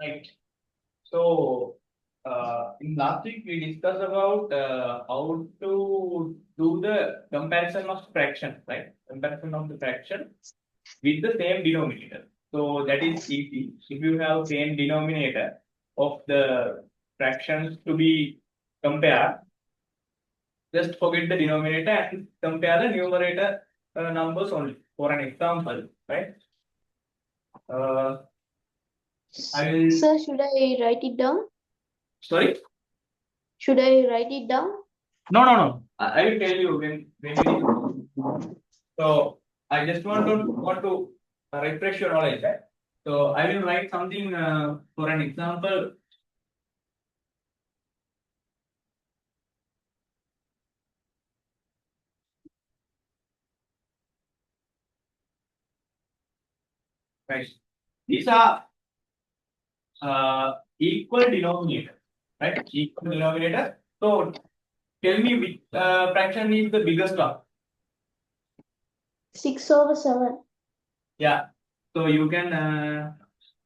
Right. So, in last week we discussed about how to do the comparison of fraction, right? Comparison of the fraction with the same denominator. So that is easy. If you have same denominator of the fractions to be compared, just forget the denominator and compare the numerator numbers only. For an example, right? I will. Sir, should I write it down? Sorry. Should I write it down? No. I will tell you when it is. So I just want to refresh your knowledge, right? So I will write something for an example. Right. These are equal denominator, right? Equal denominator. So tell me which fraction is the biggest one. 6/7. Yeah. So you can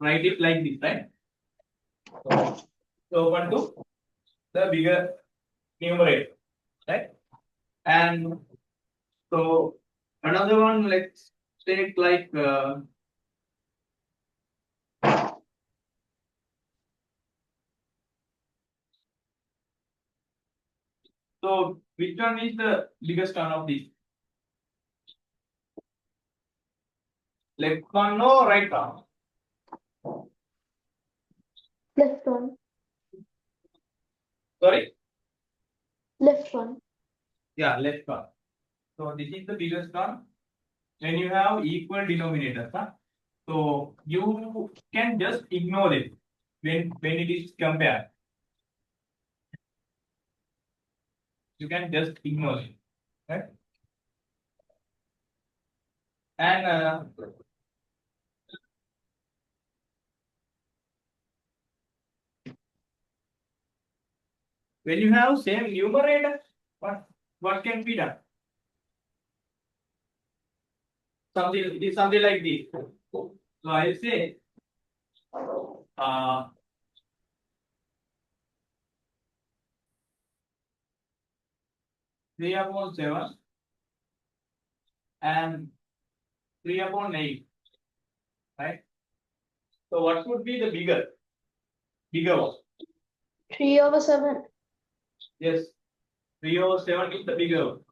write it like this, right? So open to the bigger numerator, right? And so another one, let's take like so which one is the biggest one of these? Left one or right one? Left one. Sorry? Left one. Yeah, left one. So this is the biggest one when you have equal denominators. Huh? So you can just ignore it when it is compared. You can just ignore it. Right? And when you have same numerator, what can be done? Something like this. So I'll say uh, 3/7 and 3/8, right? So what would be the bigger one? 3/7. Yes, 3/7 is the bigger one,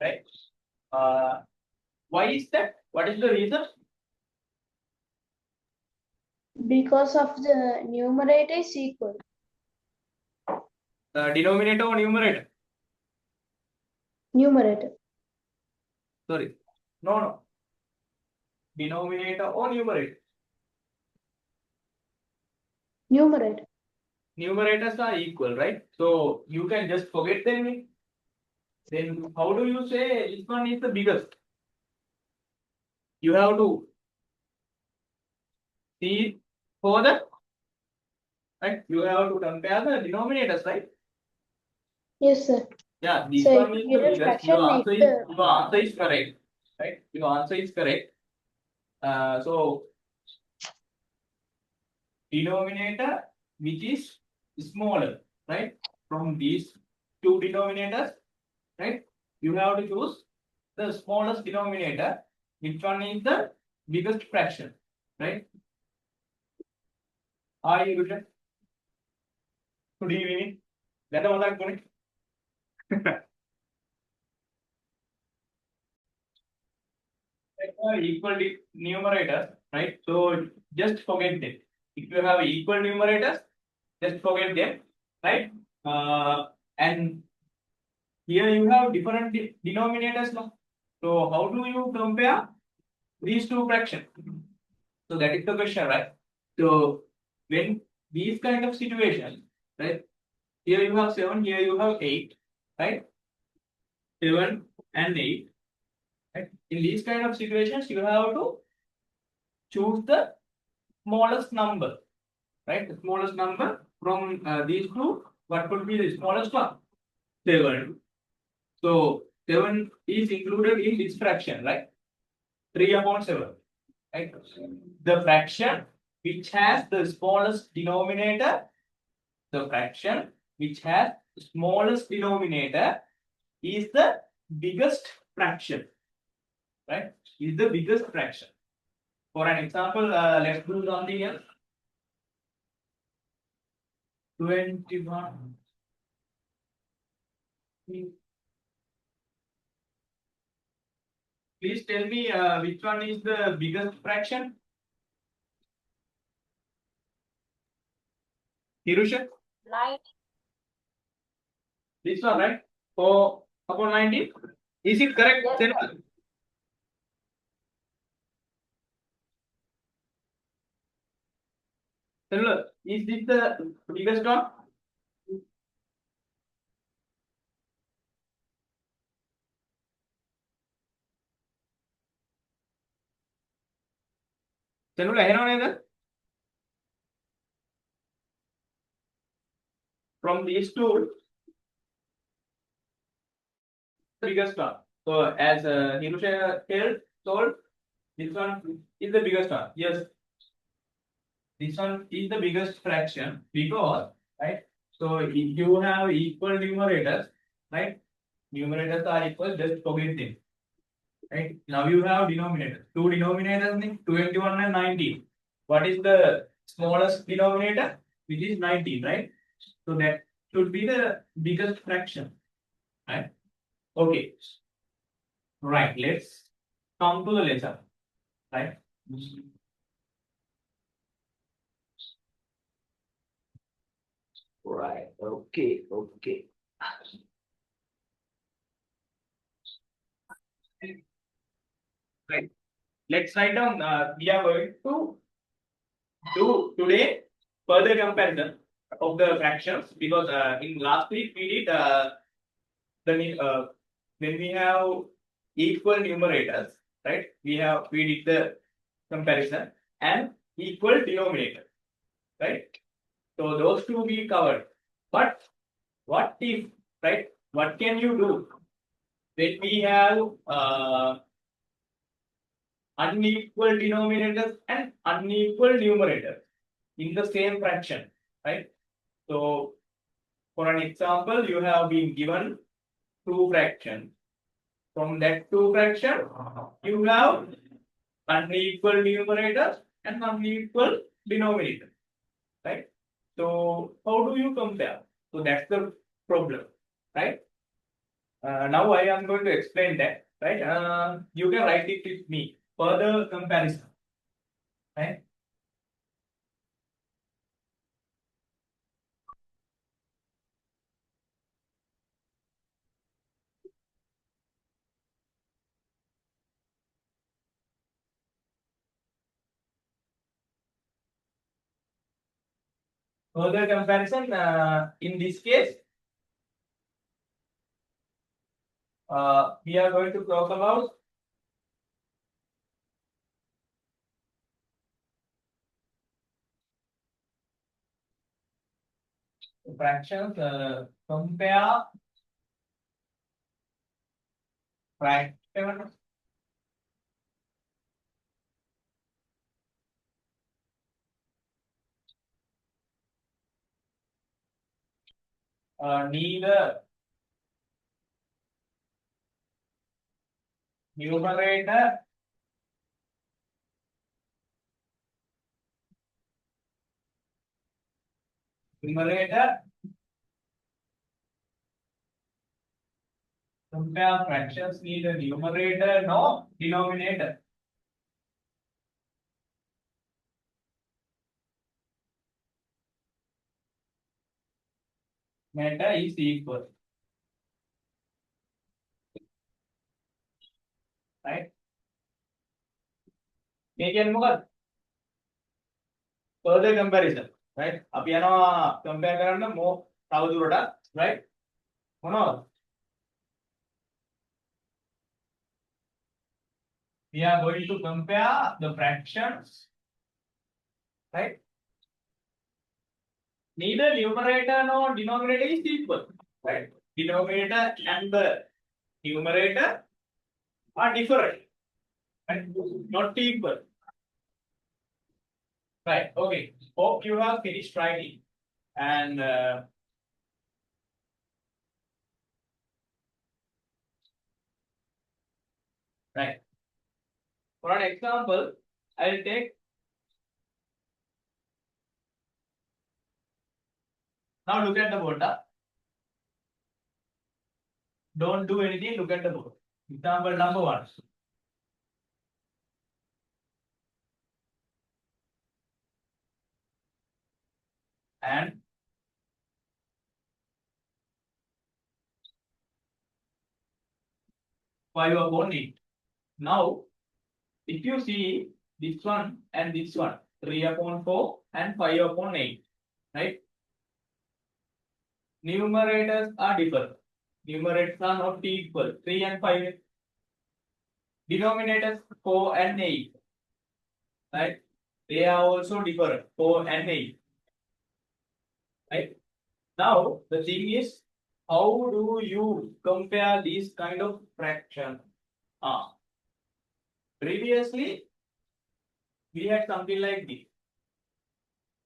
right? Why is that? What is the reason? Because of the numerator is equal. Denominator or numerator? Numerator. Sorry, no. Denominator or numerator? Numerator. Numerators are equal, right? So you can just forget them. Then how do you say this one is the biggest? You have to see further, right? You have to compare the denominators, right? Yes, sir. Yeah, this So one if is you the get a biggest. fraction, make the Your answer is correct, right? Your answer is correct. So denominator which is smaller, right? From these two denominators, right? You have to choose the smallest denominator. Which one is the biggest fraction, right? Are you good? Good evening. That's all I'm going. Equal numerators, right? So just forget them. If you have equal numerators, just forget them, right? And here you have different denominators now. So how do you compare these two fractions? So that is the question, right? So when these kind of situations, right? Here you have 7, here you have 8, right? 7 and 8. Right? In these kind of situations, you have to choose the smallest number, right? The smallest number from these two. What could be the smallest one? 7. So 7 is included in this fraction, right? 3/7, right? The fraction which has the smallest denominator, the fraction which has the smallest denominator is the biggest fraction, right? Is the biggest fraction. For an example, let's do something else. 21. Please tell me which one is the biggest fraction? Hirusha? 9. This one, right? 4 upon 19. Is it correct? Yes, Senua? Senua, is this the biggest one? Senua, එහෙනවනේද? From these two, the biggest one. So as Hirusha told, this one is the biggest one. Yes, this one is the biggest fraction because, right? So if you have equal numerators, right? Numerators are equal, just forget them. Right? Now you have denominators. Two denominators, 21 and 19. What is the smallest denominator? Which is 19, right? So that should be the biggest fraction. Right? Okay. Right. Let's come to the lesson. Right? Right. Okay. Okay. Right. Let's write down. We are going to do today further comparison of the fractions because in last week we did when we have equal numerators, right? We did the comparison and equal denominator, right? So those two we covered. But what if, right? What can you do when we have unequal denominators and unequal numerators in the same fraction, right? So for an example, you have been given two fractions. From that two fraction, you have unequal numerators and unequal denominator, right? So how do you compare? So that's the problem, right? Now I am going to explain that, right? You can write it with me. Further comparison, right? Further comparison, in this case, we are going to talk about fractions, compare fractions neither numerator compare fractions neither numerator nor denominator. Matter is equal, right? මේ කියන්නේ මොකක්ද? Further comparison, right? අපි යනවා compare කරන්න තව දුරටත්, right? මොනවද? We are going to compare the fractions, right? Neither numerator nor denominator is equal, right? Denominator and the numerator are different, right? Not equal. Right. Okay. Hope you have finished writing. And right. For an example, I'll take. Now look at the board. Don't do anything. Look at the board. Example number 1. And 5/8. Now, if you see this one and this one, 3/4 and 5/8, right? Numerators are different. Numerators are not equal. 3 and 5. Denominators 4 and 8, right? They are also different. 4 and 8, right? Now, the thing is, how do you compare these kind of fraction? Previously, we had something like this.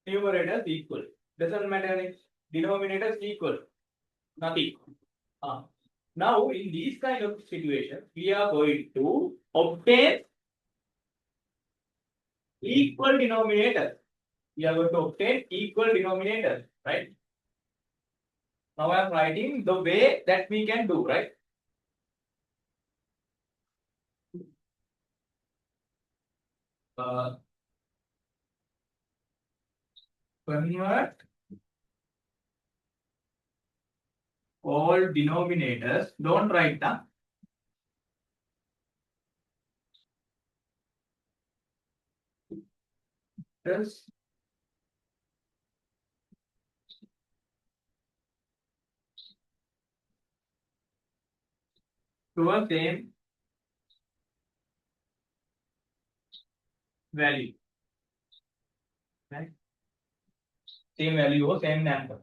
Numerators equal. Doesn't matter if denominators equal. Nothing. Now, in these kind of situations, we are going to obtain equal denominators. We are going to obtain equal denominators, right? Now I am writing the way that we can do, right? Convert all denominators. Don't write down. Just to a same value, right? Same value or same number.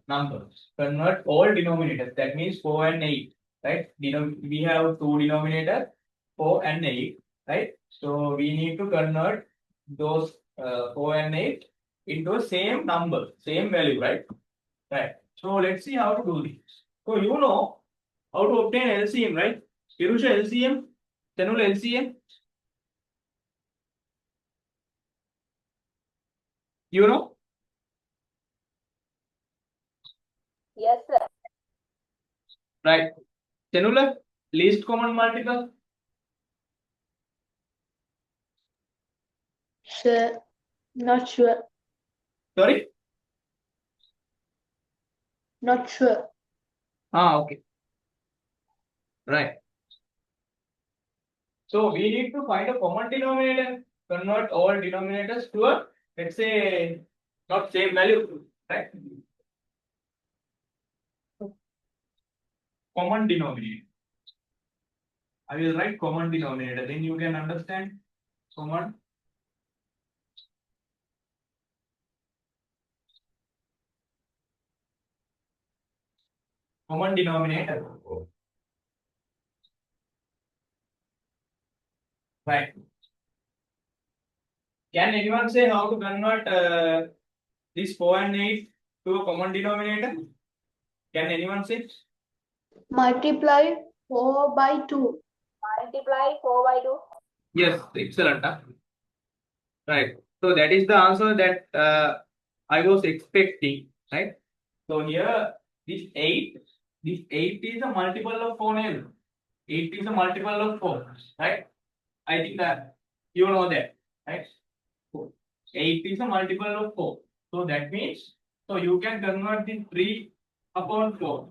Convert all denominators. That means 4 and 8, right? We have two denominators, 4 and 8, right? So we need to convert those 4 and 8 into a same number, same value, right? Right. So let's see how to do this. So you know how to obtain LCM, right? Pirusha LCM, Tanul LCM. You know? Yes, sir. Right. Tanula, least common multiple. Sir, not sure. Sorry? Not sure. Okay. Right. So we need to find a common denominator, convert all denominators to a, let's say, not same value, right? Common denominator. I will write common denominator, then you can understand common. Common denominator. Right. Can anyone say how to convert this 4 and 8 to a common denominator? Can anyone say? Multiply 4 by 2. Multiply 4 by 2. Yes, excellent. Right. So that is the answer that I was expecting, right? So here, this 8 is a multiple of 4. 8 is a multiple of 4, right? I think that you know that, right? 8 is a multiple of 4. So that means, so you can convert this 3/4.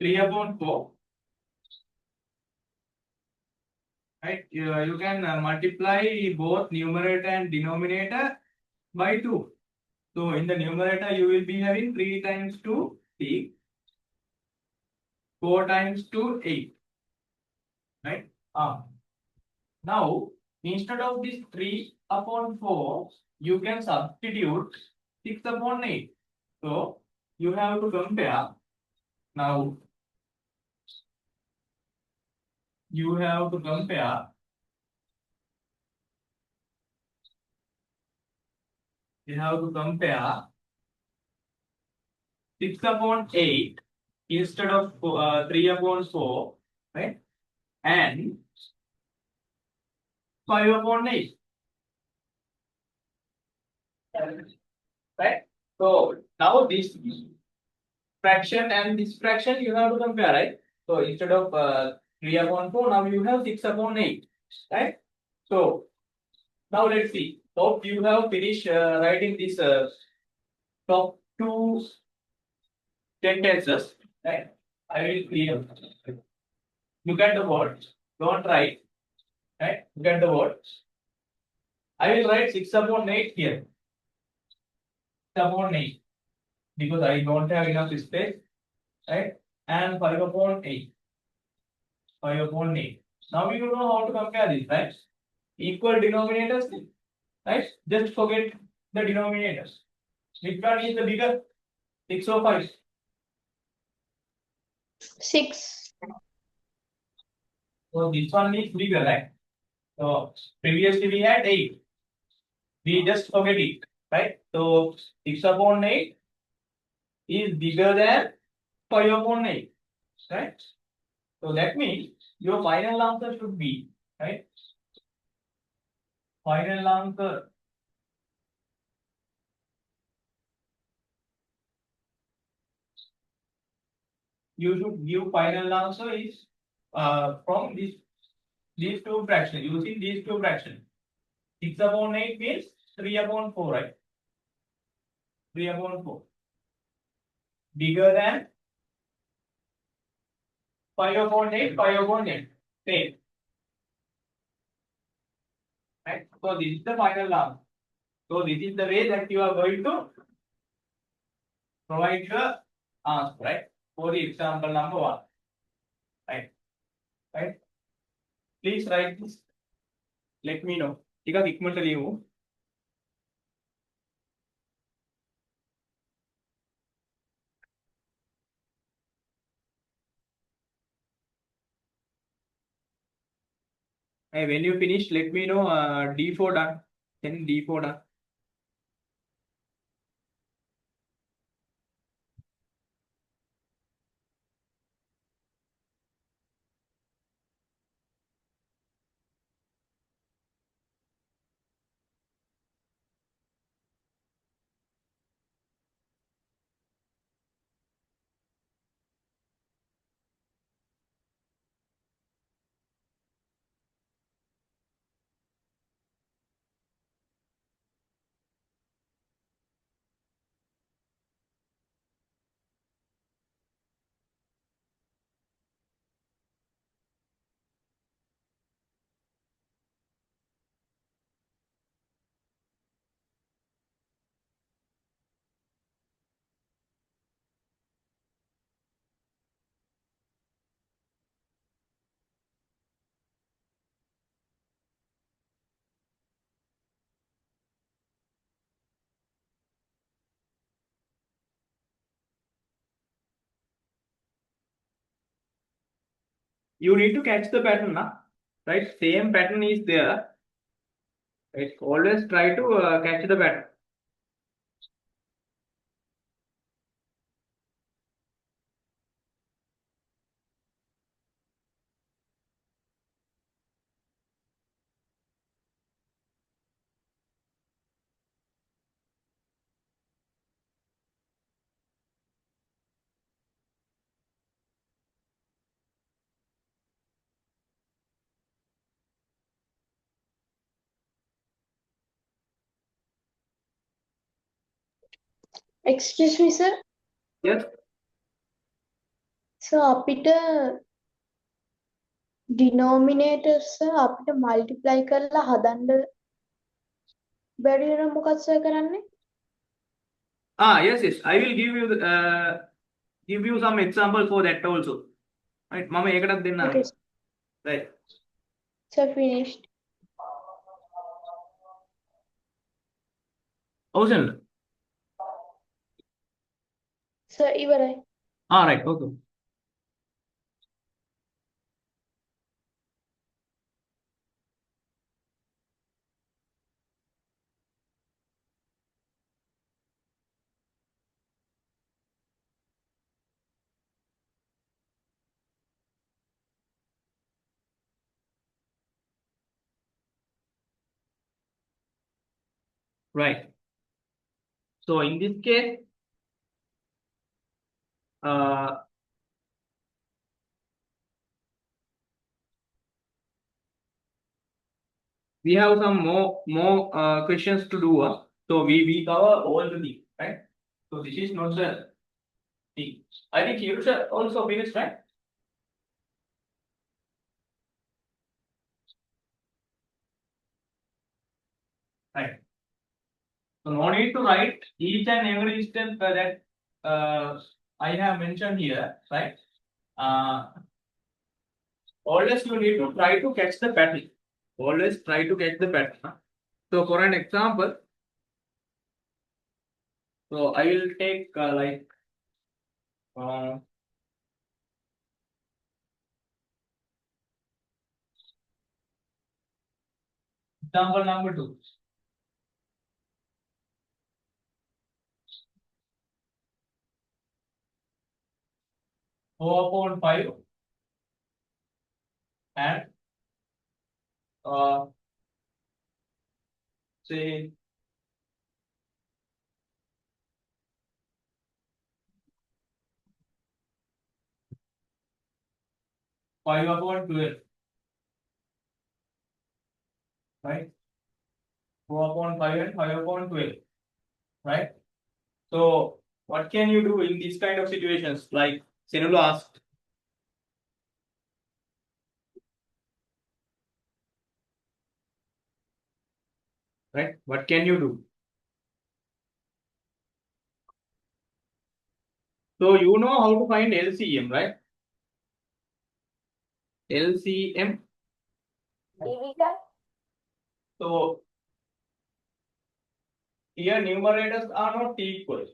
3/4, right? You can multiply both numerator and denominator by 2. So in the numerator, you will be having 3 times 2, 6, 4 times 2, 8, right? Now, instead of this 3/4, you can substitute 6/8. So you have to compare. Now, you have to compare you have to compare 6 upon 8 instead of 3 upon 4, right? And 5 upon 8, right? So now this fraction and this fraction you have to compare, right? So instead of 3 upon 4, now you have 6 upon 8, right? So now let's see. Hope you have finished writing this top two sentences, right? I will clear. Look at the words. Don't write, right? Look at the words. I will write 6 upon 8 here. 6 upon 8 because I don't have enough space, right? And 5 upon 8. 5 upon 8. Now you know how to compare this, right? Equal denominators, right? Just forget the denominators. Which one is the bigger? 6 or 5? 6. So this one is bigger, right? So previously we had 8. We just forget it, right? So 6 upon 8 is bigger than 5 upon 8, right? So that means your final answer should be, right? Final answer you should give final answer is from these two fractions, using these two fractions. 6 upon 8 means 3 upon 4, right? 3 upon 4. Bigger than 5 upon 8, 5 upon 8. Same. Right? So this is the final answer. So this is the way that you are going to provide your answer, right? For the example number 1. Right? Right? Please write this. Let me know. ටිකක් ඉක්මනට ලියමු. Hey, when you finish, let me know. D4 done. Then D4 done. You need to catch the pattern, nah? Right? Same pattern is there. Right? Always try to catch the pattern. Excuse me, sir. Yes. So අපිට denominators අපිට multiply කරලා හදන්න බැරි වෙන මොකක්ද sir කරන්නේ? Yes, yes. I will give you some example for that also. Right? මම ඒකටත් දෙන්නම්. Okay, Right. sir finished. Ocean. Sir ඉවරයි. Right. Okay. right? So in this case, we have some more questions to do. So we cover all the things, right? So this is not the thing. I think you should also finish, right? Right. So no need to write each and every step that I have mentioned here, right? Always you need to try to catch the pattern. Always try to catch the pattern. So for an example, so I will take uh, example number 2. 4/5 and uh, say 5/12, right? 4/5 and 5/12, right? So what can you do in these kind of situations? Like Senulu asked, right? What can you do? So you know how to find LCM, right? LCM. Division. So here numerators are not equal,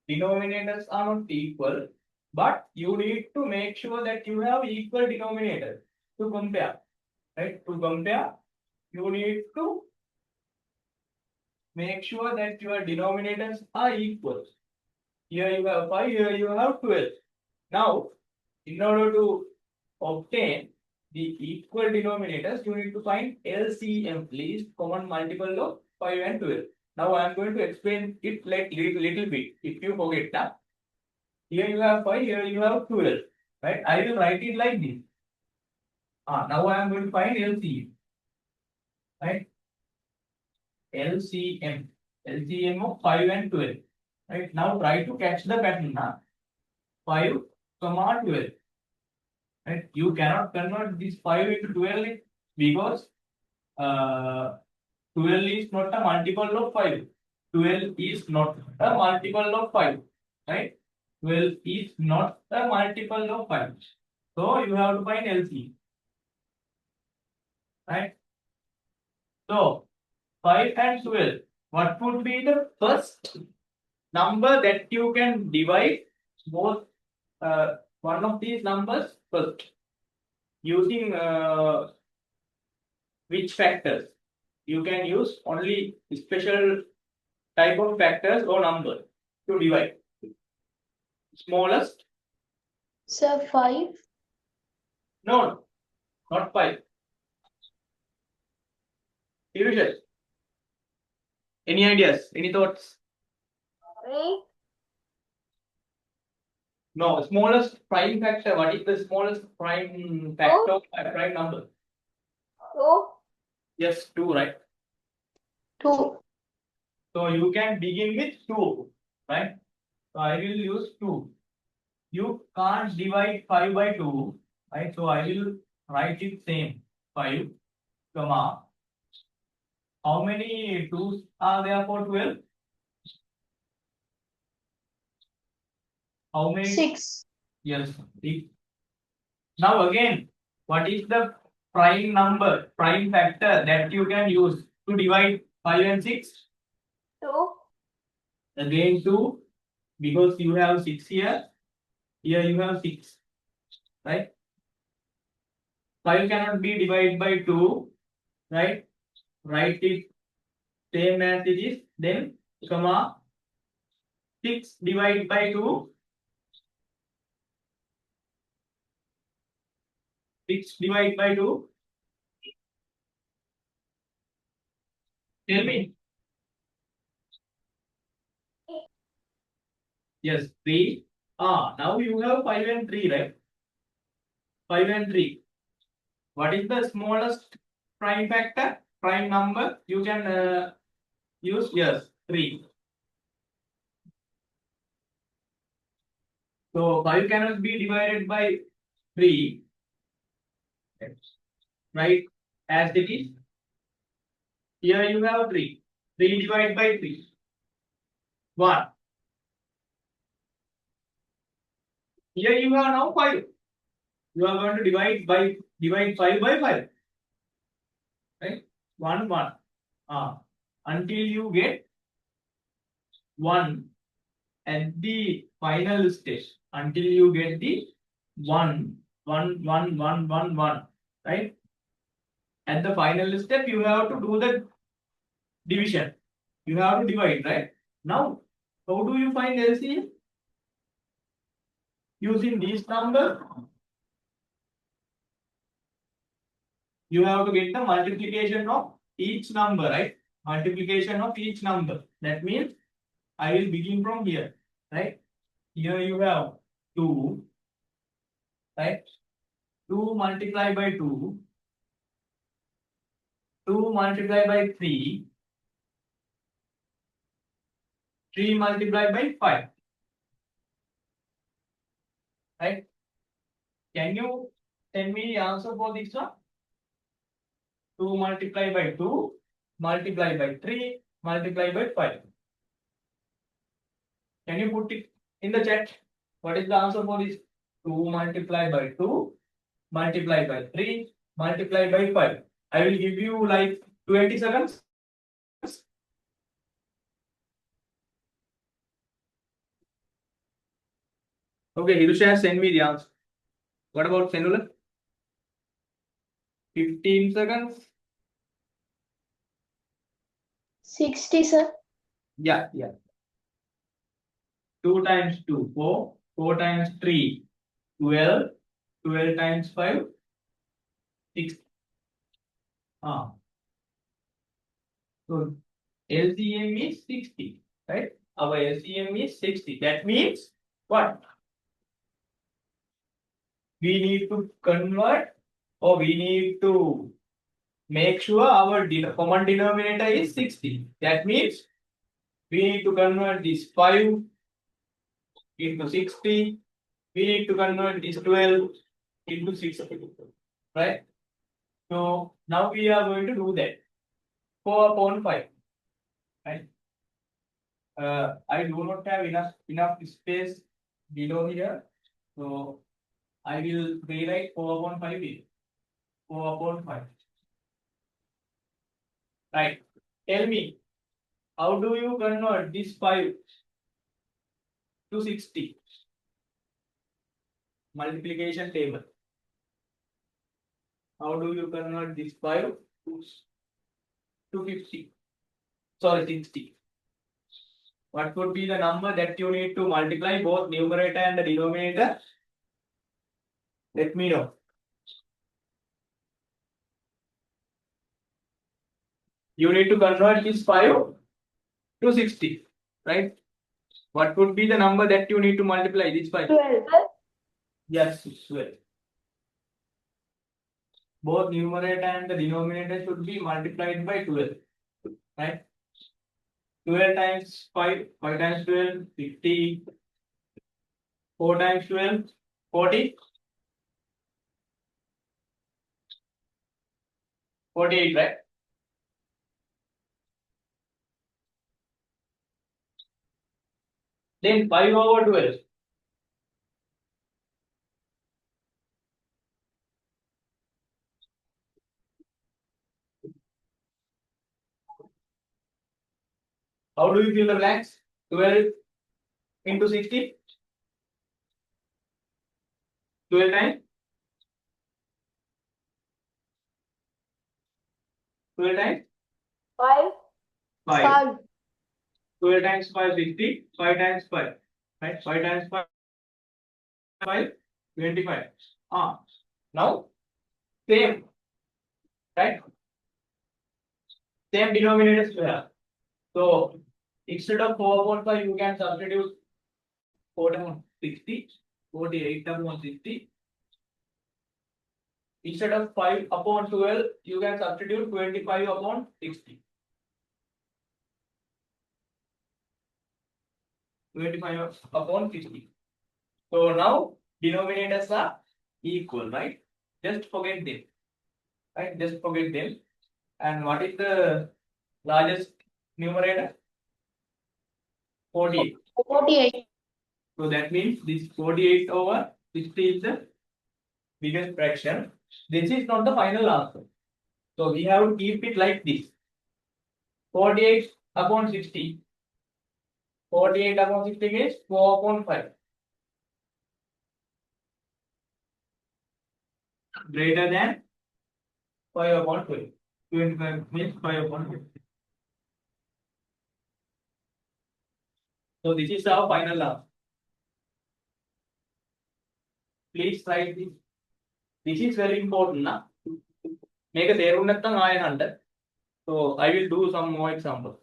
denominators are not equal, but you need to make sure that you have equal denominators to compare, right? To compare, you need to make sure that your denominators are equal. Here you have 5, here you have 12. Now, in order to obtain the equal denominators, you need to find LCM, least common multiple of 5 and 12. Now, I am going to explain it like little bit. If you forget that, here you have 5, here you have 12, right? I will write it like this. Now I am going to find LCM, right? LCM, LCM of 5 and 12, right? Now try to catch the pattern. 5, 12. Right? You cannot convert this 5 into 12 because uh, 12 is not a multiple of 5. 12 is not a multiple of 5. Right? 12 is not a multiple of 5. So you have to find LCM. Right? So 5 and 12. What would be the first number that you can divide both one of these numbers first using which factors? You can use only special type of factors or number to divide. Smallest? Sir, 5. No, not 5. Division. Any ideas? Any thoughts? 3. No, smallest prime factor. What is the smallest prime factor of a prime number? 2. Yes, 2, right? 2. So you can begin with 2, right? So I will use 2. You can't divide 5 by 2, right? So I will write it same 5, comma. How many 2's are there for 12? How many? 6. Yes. 6. Now again, what is the prime number, prime factor that you can use to divide 5 and 6? 2. Again 2, because you have 6 here. Here you have 6, right? 5 cannot be divided by 2, right? Write it same as it is, then comma 6 divided by 2. 6 divided by 2. Tell me. Yes, 3. Now you have 5 and 3, right? 5 and 3. What is the smallest prime factor? Prime number you can use? Yes, 3. So 5 cannot be divided by 3, right? As it is. Here you have 3. 3 divided by 3. 1. Here you have now 5. You are going to divide 5 by 5. Right? 1, 1. Until you get 1 at the final stage. Until you get the 1, 1, 1, 1, 1, 1. Right? At the final step, you have to do the division. You have to divide, right? Now, how do you find LCM? Using these numbers, you have to get the multiplication of each number, right? Multiplication of each number. That means I will begin from here, right? Here you have 2, right? 2 multiplied by 2, 2 multiplied by 3, 3 multiplied by 5, right? Can you send me the answer for this one? 2 multiplied by 2, multiplied by 3, multiplied by 5. Can you put it in the chat? What is the answer for this? 2 multiplied by 2, multiplied by 3, multiplied by 5. I will give you like 20 seconds. Okay, Hirusha, send me the answer. What about Senula? 15 seconds. 60, sir. Yeah. 2 times 2, 4. 4 times 3, 12. 12 times 5, 6. So LCM is 60, right? Our LCM is 60. That means what? We need to convert, or we need to make sure our common denominator is 60. That means we need to convert this 5 into 60. We need to convert this 12 into 60. Right? So now we are going to do that. 4 upon 5. Right? I do not have enough space below here. So I will rewrite 4 upon 5 here. 4 upon 5. Right. Tell me, how do you convert this 5 to 60? Multiplication table. How do you convert this 5 to 50? Sorry, 60. What would be the number that you need to multiply both numerator and the denominator? Let me know. You need to convert this 5 to 60, right? What would be the number that you need to multiply this 5? 12. Yes, 12. Both numerator and the denominator should be multiplied by 12, right? 12 times 5, 5 times 12, 50. 4 times 12, 40. 48, right? Then 5 over 12. How do you fill the blanks? 12 into 60. 12 times. 12 times 5. 5. 5. 12 times 5, 60. 5 times 5. Right? 5 times 5, 25. Now, same. Right? Same denominators we have. So, instead of 4 upon 5, you can substitute 4 upon 60, 48 upon 60. Instead of 5 upon 12, you can substitute 25 upon 60. 25 upon 60. So now denominators are equal, right? Just forget them. Right? Just forget them. And what is the largest numerator? 48. 48. So that means this 48 over 60 is the biggest fraction. This is not the final answer. So we have to keep it like this. 48 upon 60. 48 upon 60 is 4 upon 5. Greater than 5 upon 12. 25 means 5 upon 12. So this is our final answer. Please write this. This is very important. Na? Make a theorem I 100. So I will do some more examples.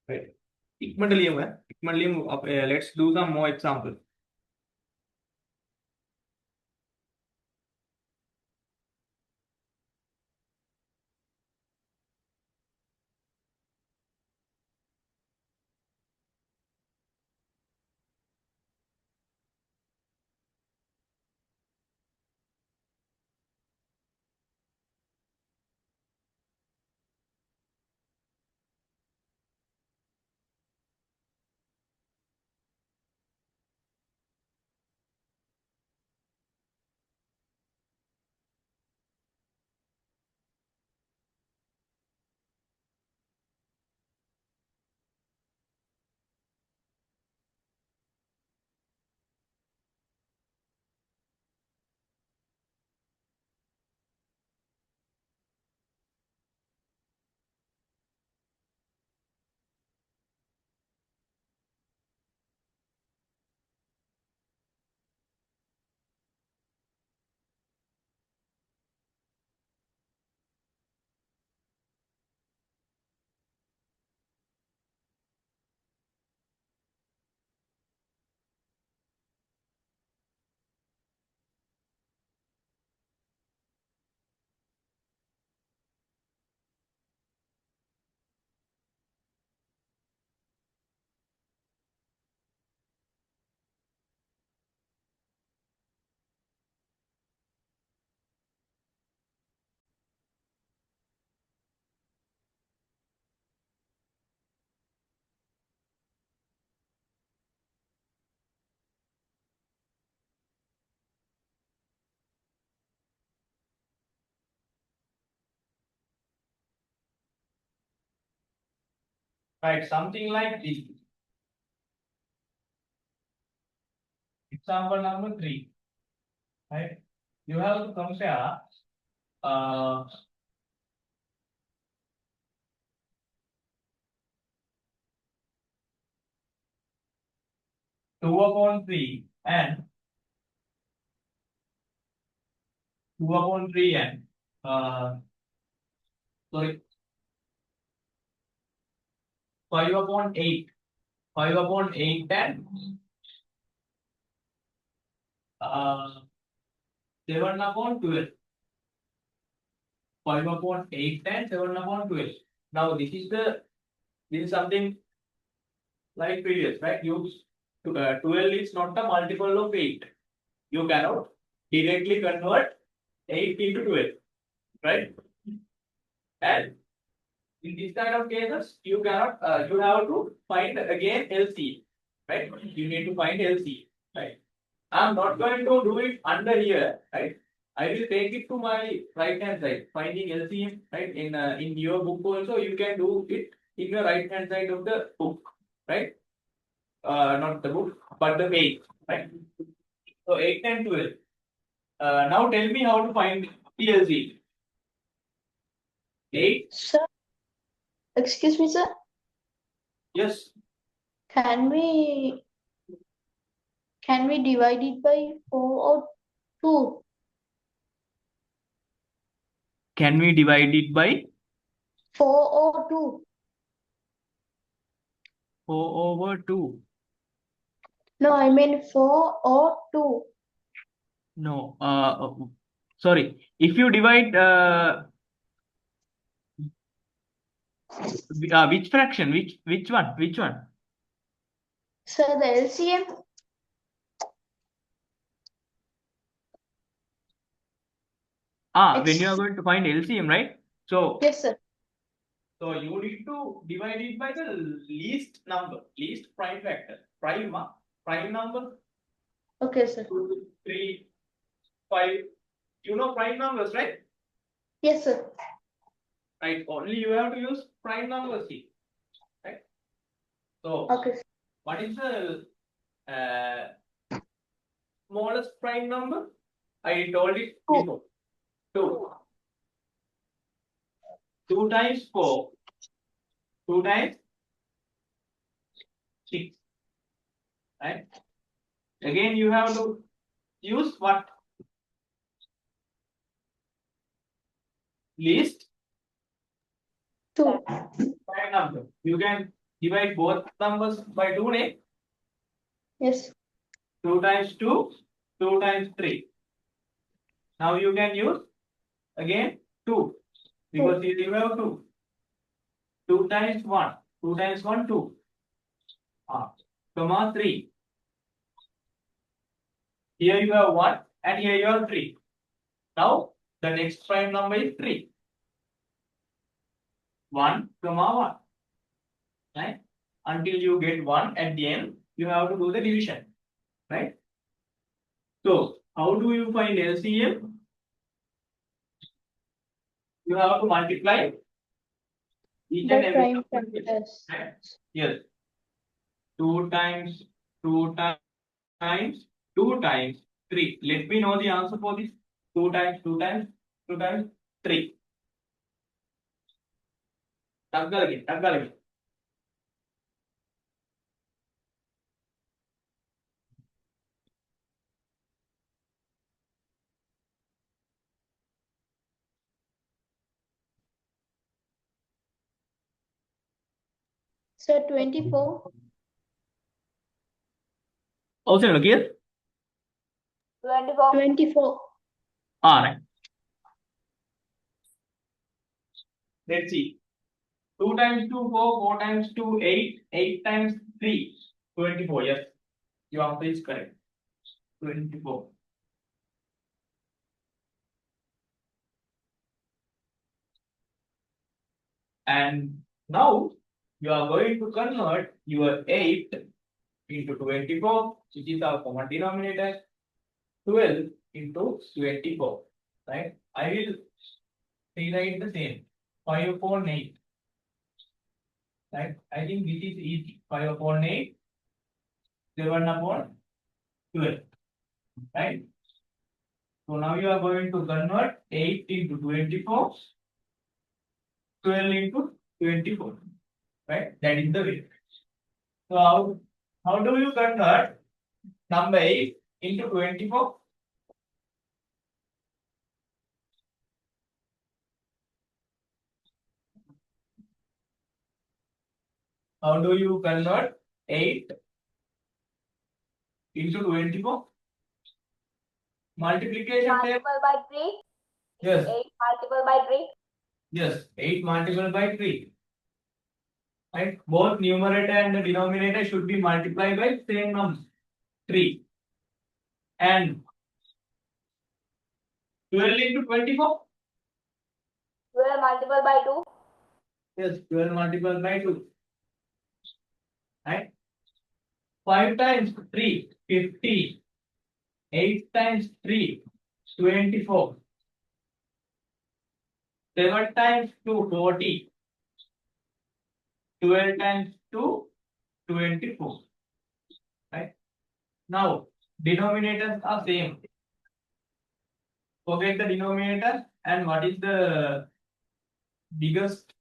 Right. Let's do some more examples. Right, something like this. Example number 3. Right? You have to compare uh, 2 upon 3 and 2 upon 3 and sorry 5 upon 8. 5 upon 8 and 7 upon 12. 5 upon 8 and 7 upon 12. Now this is something like previous, right? 12 is not a multiple of 8. You cannot directly convert 8 into 12, right? And in this kind of cases, you cannot. You have to find again LC, right? You need to find LC, right? I'm not going to do it under here, right? I will take it to my right hand side, finding LCM, right? In your book also, you can do it in your right hand side of the book, right? Not the book, but the page, right? So 8 and 12. Now tell me how to find PLC. 8, Sir, excuse me, sir. yes. Can we divide it by 4 or 2? Can we divide it by 4 or 2? 4/2? No, I mean 4 or 2. No. Sorry. If you divide which fraction? Which one? Which one? Sir, the LCM? When you are going to find LCM, right? So Yes, sir. so you need to divide it by the least number, least prime factor. Prime number Okay, sir. 2, 3, 5. You know prime numbers, right? Yes, sir. Right. Only you have to use prime numbers here, right? So Okay, sir. what is the smallest prime number? I told it Two. before. 2. 2 times 4. 2 times 6. Right? Again, you have to use what? Least 2. prime number. You can divide both numbers by 2, ne? Yes. 2 times 2, 2 times 3. Now you can use again 2 because here you have 2. 2 times 1. 2 times 1, 2. Comma 3. Here you have 1 and here you have 3. Now the next prime number is 3. 1, comma 1. Right? Until you get 1 at the end, you have to do the division. Right? So how do you find LCM? You have to multiply each By and every prime number. factors. Right? Yes. 2 times 2 times 2 times 3. Let me know the answer for this. 2 times 2 times 2 times 3. Taggalagi. Sir, 24. Also, okay. 24. 24. Right. Let's see. 2 times 2, 4. 4 times 2, 8. 8 times 3, 24. Yes. Your answer is correct. 24. And now you are going to convert your 8 into 24, which is our common denominator. 12 into 24. Right? I will rewrite the same. 5 upon 8. Right? I think this is easy. 5 upon 8. 7 upon 12. Right? So now you are going to convert 8 into 24, 12 into 24. Right? That is the way. So how do you convert number 8 into 24? How do you convert 8 into 24? Multiplication table. Multiple by 3. Yes. 8 multiple by 3. Yes. 8 multiplied by 3. Right? Both numerator and the denominator should be multiplied by same number 3. And 12 into 24? 12 multiple by 2. Yes, 12 multiplied by 2. Right? 5 times 3, 15. 8 times 3, 24. 7 times 2, 40. 12 times 2, 24. Right? Now, denominators are same. Forget the denominator. And what is the biggest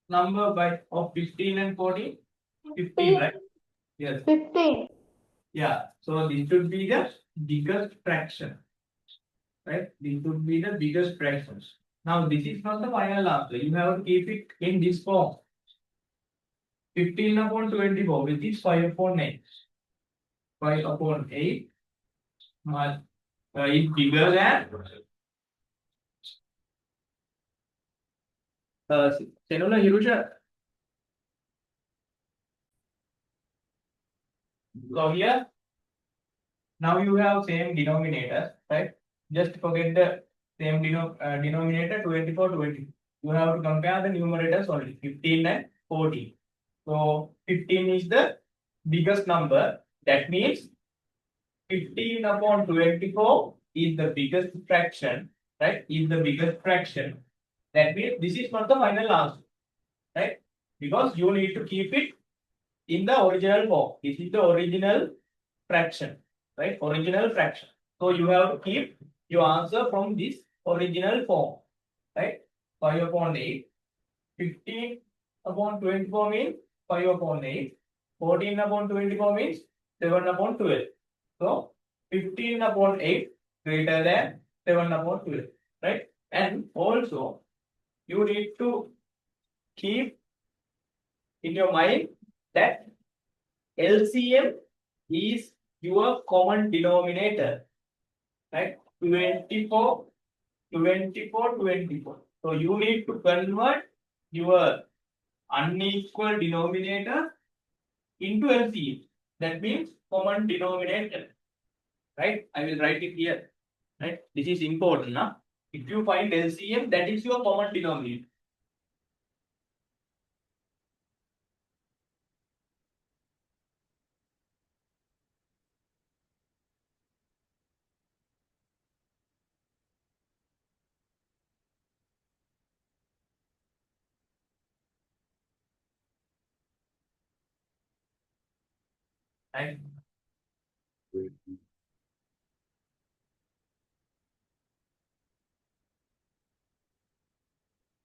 number by of 15 and 14? 15, right? Yes. 15. Yeah. So this should be the biggest fraction. Right? This should be the biggest fractions. Now this is not the final answer. You have to keep it in this form. 15 upon 24, which is 5 upon 8. 5 upon 8 is bigger than Senula Hirusha. So here, now you have same denominator, right? Just forget the same denominator 24, 20. You have to compare the numerators only 15 and 14. So 15 is the biggest number. That means 15 upon 24 is the biggest fraction, right? Is the biggest fraction. That means this is not the final answer, right? Because you need to keep it in the original form. This is the original fraction, right? Original fraction. So you have to keep your answer from this original form, right? 5 upon 8. 15 upon 24 means 5 upon 8. 14 upon 24 means 7 upon 12. So 15 upon 8 greater than 7 upon 12, right? And also you need to keep in your mind that LCM is your common denominator, right? 24, 24, 24. So you need to convert your unequal denominator into LCM. That means common denominator, right? I will write it here, right? This is important, now. If you find LCM, that is your common denominator. Right?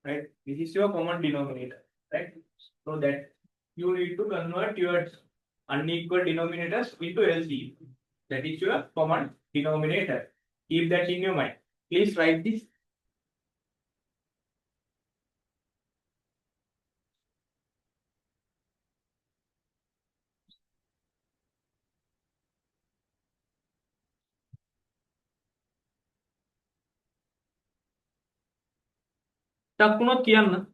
Right? This is your common denominator, right? So that you need to convert your unequal denominators into LCM. That is your common denominator. Keep that in your mind. Please write this. Takkunot kiyanna.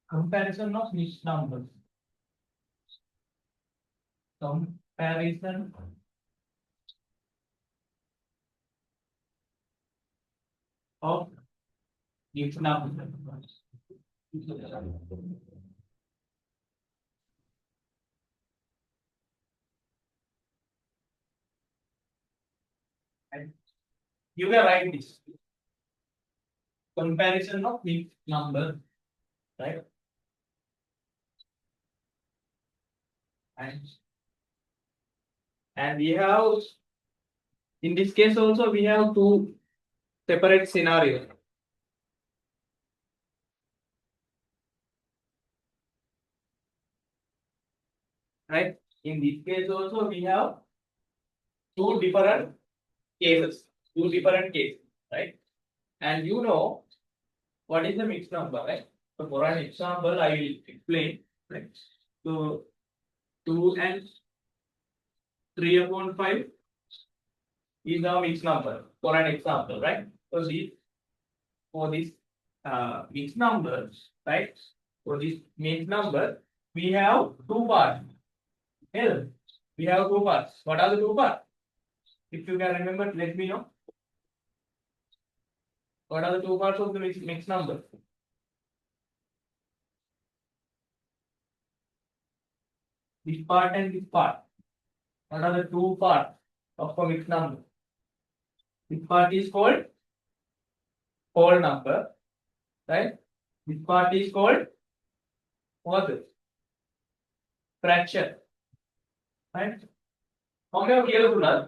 Comparison of mixed numbers. Comparison of mixed numbers. And you can write this. Comparison of mixed numbers, right? And we have In this case also we have two separate scenarios. Right? In this case also we have two different cases, right? And you know what is the mixed number, right? So for an example, I will explain, right? So 2 and 3 upon 5 is our mixed number for an example, right? So this for this mixed numbers, right? For this mixed number, we have two parts. Here, we have two parts. What are the two parts? If you can remember, let me know. What are the two parts of the mixed number? This part and this part. What are the two parts of a mixed number? This part is called whole number, right? This part is called what? Fraction, right? Okay, කියලා දුන්නාද?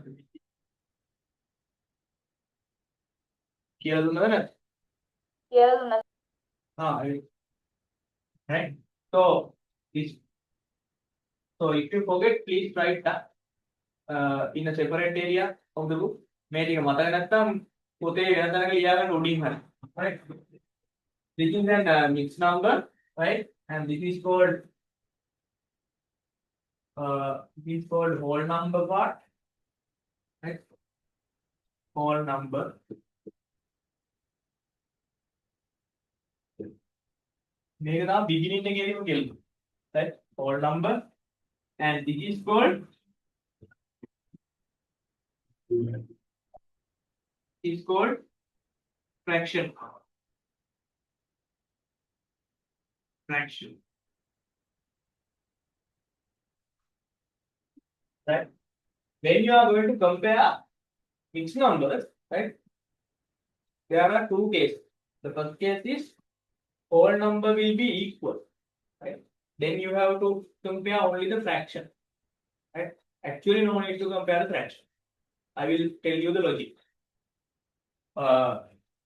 කියලා දුන්නද නැත්නම්? කියලා දුන්නා. Right. So this. So if you forget, please write that in a separate area of the book. මේ ටික මතක නැත්නම් පොතේ වෙන තැනක ලියා ගන්න උඩින් හරි. Right. This is an mixed number, right? And this is called whole number part, right? Whole number. මේක තමයි beginning එකේදීම කියලා. Right? Whole number, and this is called fraction. Fraction. Right? When you are going to compare mixed numbers, right? There are two cases. The first case is whole number will be equal, right? Then you have to compare only the fraction, right? Actually, no need to compare the fraction. I will tell you the logic.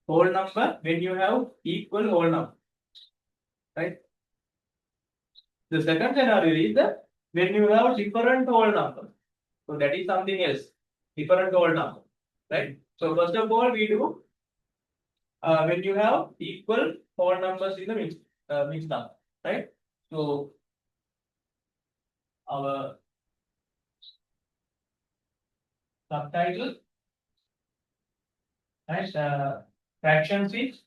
Whole number when you have equal whole number, right? The second scenario is that when you have different whole number. So that is something else. Different whole number, right? So first of all, we do when you have equal whole numbers in the mixed number, right? So our subtitle, right? Fractions is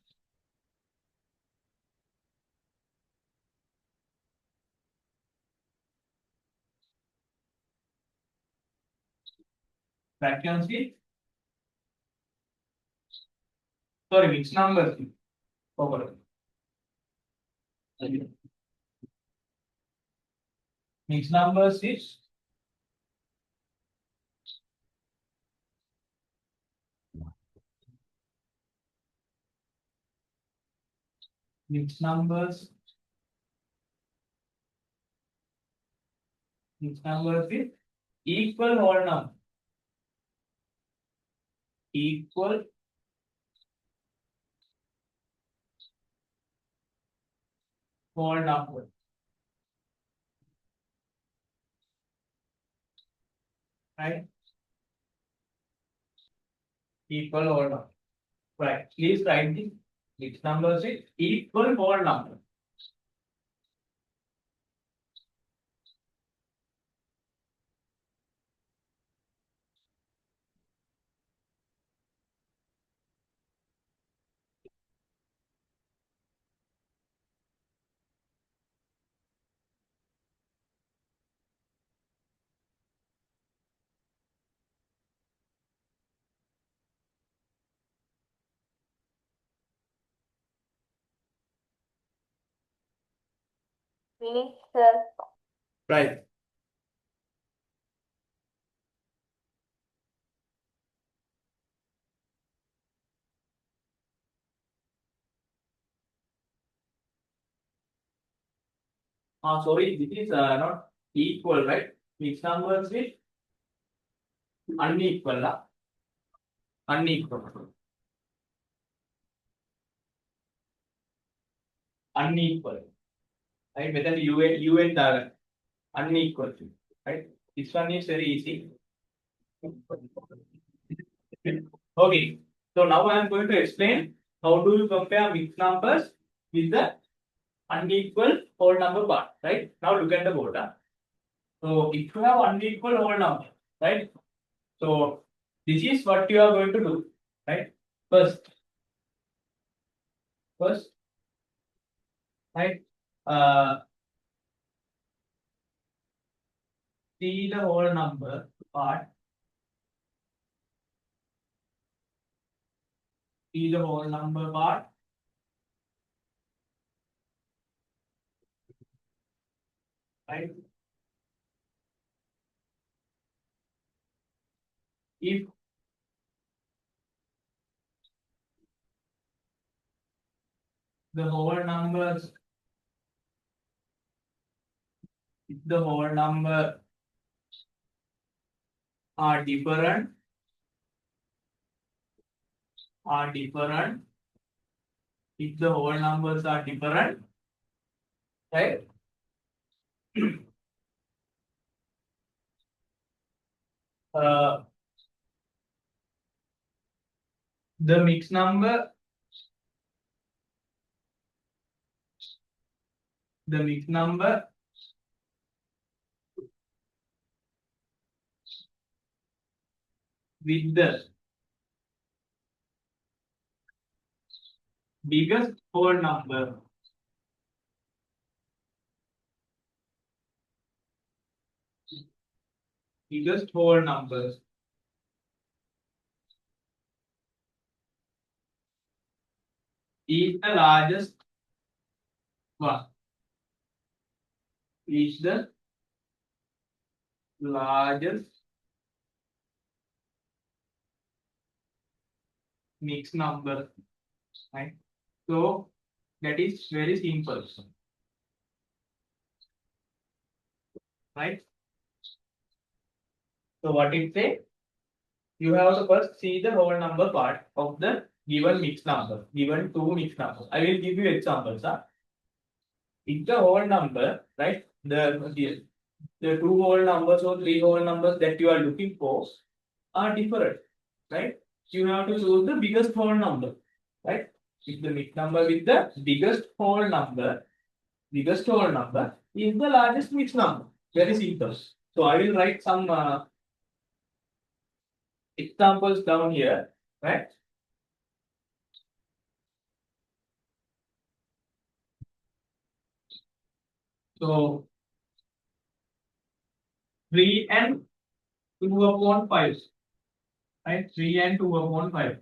sorry, mixed numbers. Over. Mixed numbers is mixed numbers. Mixed numbers is equal whole number. Equal whole number. Right? Equal whole number. Right. Please write this. Mixed numbers is equal whole number. Finish, sir. Right. Sorry, this is not equal, right? Mixed numbers with unequal. unequal. Unequal. Right? Whether you and the unequal. Right? This one is very easy. Okay. So now I am going to explain how do you compare mixed numbers with the unequal whole number part. Right? Now look at the board. So if you have unequal whole number, right? So this is what you are going to do, right? First, right? See the whole number part. See the whole number part. Right? If the whole numbers, if the whole number are different, if the whole numbers are different, right? uh, the mixed number, with the biggest whole number is the largest one. Is the largest mixed number, right? So that is very simple, right? So what it say? You have to first see the whole number part of the given mixed number, given two mixed numbers. I will give you examples. If the whole number, right? The two whole numbers or three whole numbers that you are looking for are different, right? You have to choose the biggest whole number, right? If the mixed number with the biggest whole number is the largest mixed number. Very simple. So I will write some examples down here, right? So 3 and 2 upon 5, right? 3 and 2 upon 5.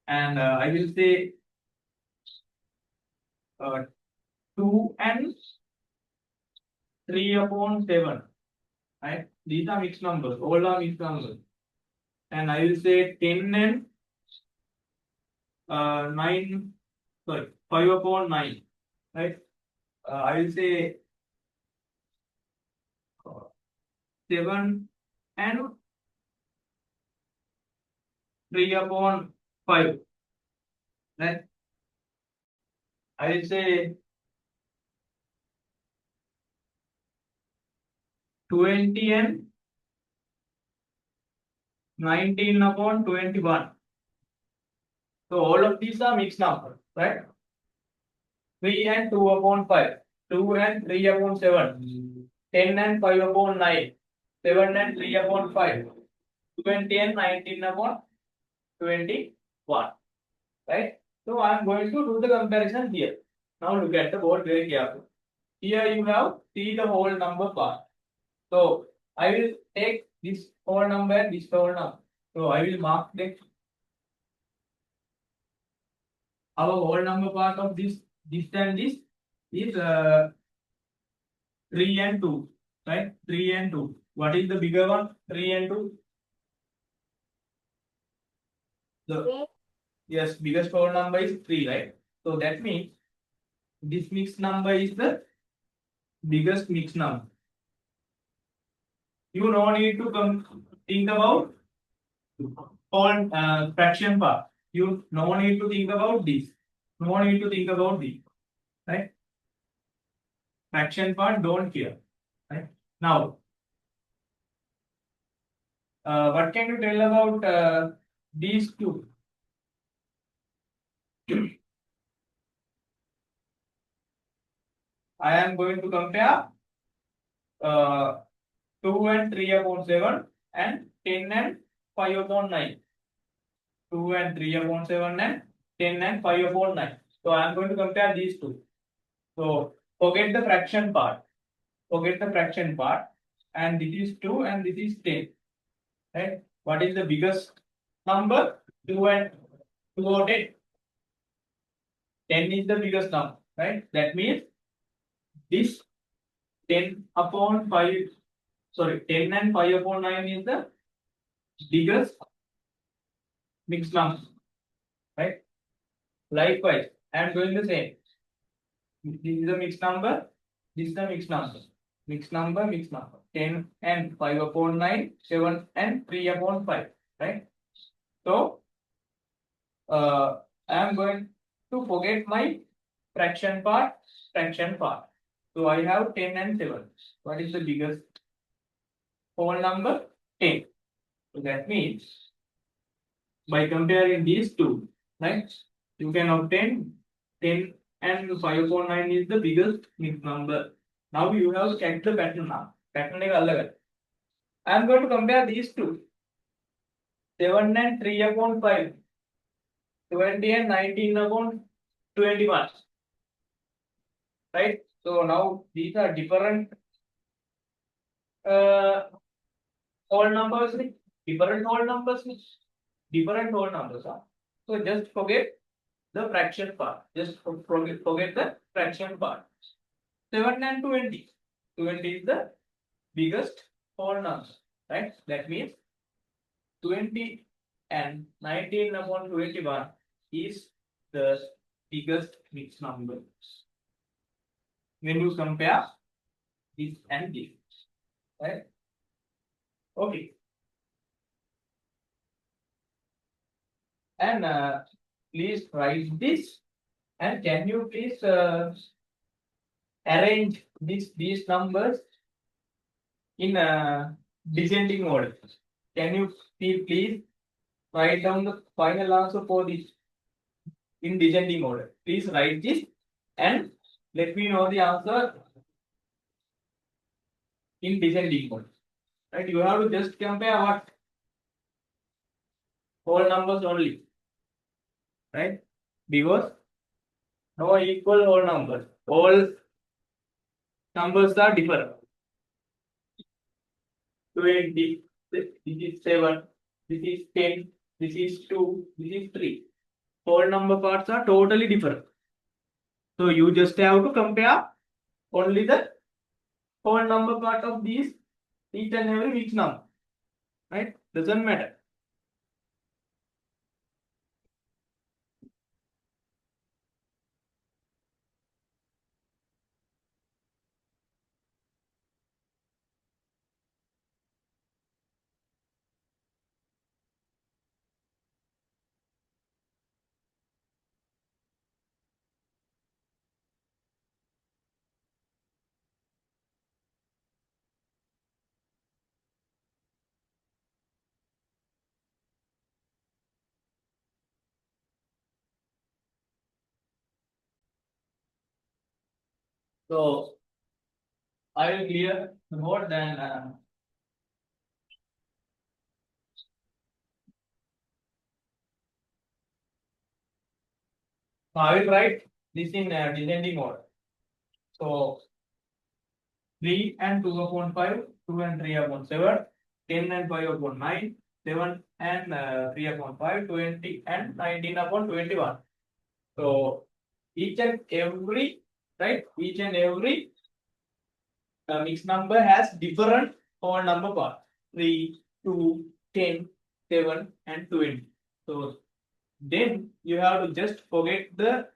And I will say 2 and 3 upon 7, right? These are mixed numbers, all are mixed numbers. And I will say 10 and 9, sorry, 5 upon 9, right? I will say 7 and 3 upon 5, right? I will say 20 and 19 upon 21. So all of these are mixed numbers, right? 3 and 2 upon 5, 2 and 3 upon 7, 10 and 5 upon 9, 7 and 3 upon 5, 20 and 19 upon 21, right? So I am going to do the comparison here. Now look at the board very carefully. Here you have see the whole number part. So I will take this whole number and this whole number. So I will mark the our whole number part of this and this is 3 and 2, right? 3 and 2. What is the bigger one? 3 and 2. The yes, biggest whole number is 3, right? So that means this mixed number is the biggest mixed number. You no need to think about whole fraction part. You no need to think about this. No need to think about this. Right? Fraction part, don't care. Right? Now, what can you tell about these two? I am going to compare 2 and 3 upon 7 and 10 and 5 upon 9. 2 and 3 upon 7 and 10 and 5 upon 9. So I am going to compare these two. So forget the fraction part. Forget the fraction part. And this is 2 and this is 10. Right? What is the biggest number? 2 and 2 or 10? 10 is the biggest number. Right? That means this 10 upon 5, sorry, 10 and 5 upon 9 is the biggest mixed number. Right? Likewise, I am doing the same. This is the mixed number. This is the mixed number. Mixed number, mixed number. 10 and 5 upon 9, 7 and 3 upon 5. Right? So, I am going to forget my fraction part, fraction part. So, I have 10 and 7. What is the biggest whole number? 10. So, that means by comparing these two, right, you can obtain 10 and 5 upon 9 is the biggest mixed number. Now you have checked the pattern now. Pattern is अलग. I am going to compare these two. 7 and 3 upon 5. 20 and 19 upon 21. Right? So now these are different whole numbers. Different whole numbers. Different whole numbers. So just forget the fraction part. Just forget the fraction part. 7 and 20. 20 is the biggest whole number. Right? That means 20 and 19 upon 21 is the biggest mixed number. When you compare this and this. Right? Okay. And please write this. And can you please arrange these numbers in descending order? Can you please write down the final answer for this in descending order? Please write this and let me know the answer in descending order. Right? You have to just compare what? Whole numbers only. Right? Because no equal whole numbers. All numbers are different. 20, this is 7, this is 10, this is 2, this is 3. Whole number parts are totally different. So you just have to compare only the whole number part of these each and every mixed number. Right? Doesn't matter. So I will clear the board then. I will write this in descending order. So 3 and 2 upon 5, 2 and 3 upon 7, 10 and 5 upon 9, 7 and 3 upon 5, 20 and 19 upon 21. So each and every, right, each and every mixed number has different whole number part. 3, 2, 10, 7 and 20. So then you have to just forget the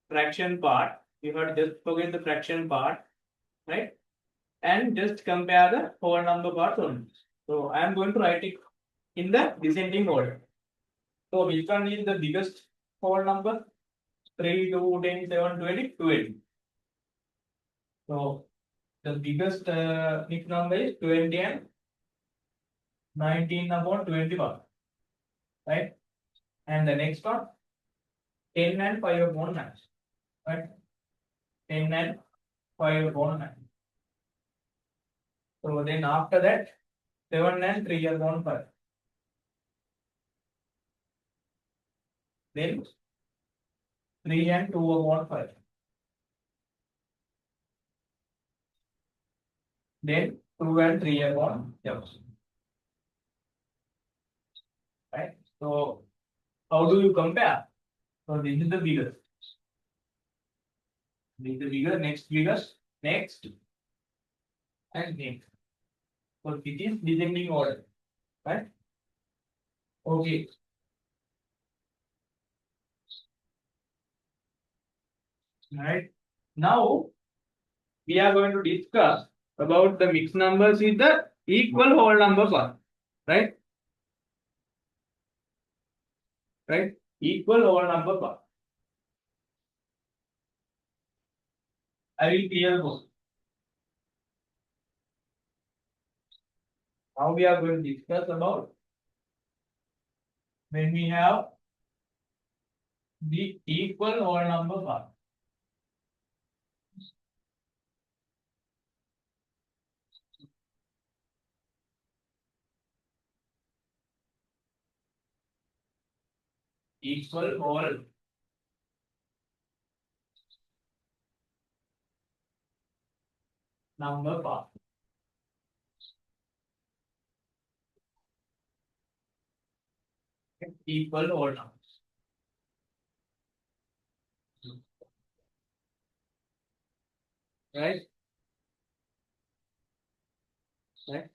fraction part. You have to just forget the fraction part, right? And just compare the whole number parts only. So I am going to write it in the descending order. So which one is the biggest whole number? 3, 2, 10, 7, 20, 20. So the biggest mixed number is 20 and 19 upon 21, right? And the next one, 10 and 5 upon 9, right? 10 and 5 upon 9. So then after that, 7 and 3 upon 5. Then 3 and 2 upon 5. Then 2 and 3 upon 7. Right? So how do you compare? So this is the biggest. This is the bigger, next biggest, next, and next. So it is descending order. Right? Okay. Right. Now we are going to discuss about the mixed numbers with the equal whole number part. Right? Right? Equal whole number part. I will clear both. Now we are going to discuss about when we have the equal whole number part. Equal whole number part. Equal whole numbers. Right? Right?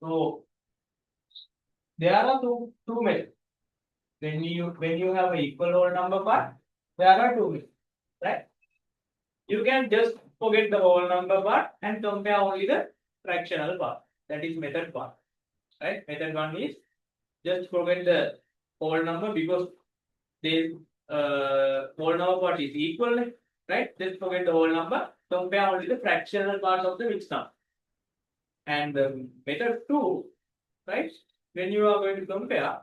So there are two methods. When you have an equal whole number part, there are two methods. Right? You can just forget the whole number part and compare only the fractional part. That is method part. Right? Method one is just forget the whole number because the whole number part is equal, right? Just forget the whole number, compare only the fractional part of the mixed number. And the method two, right? When you are going to compare,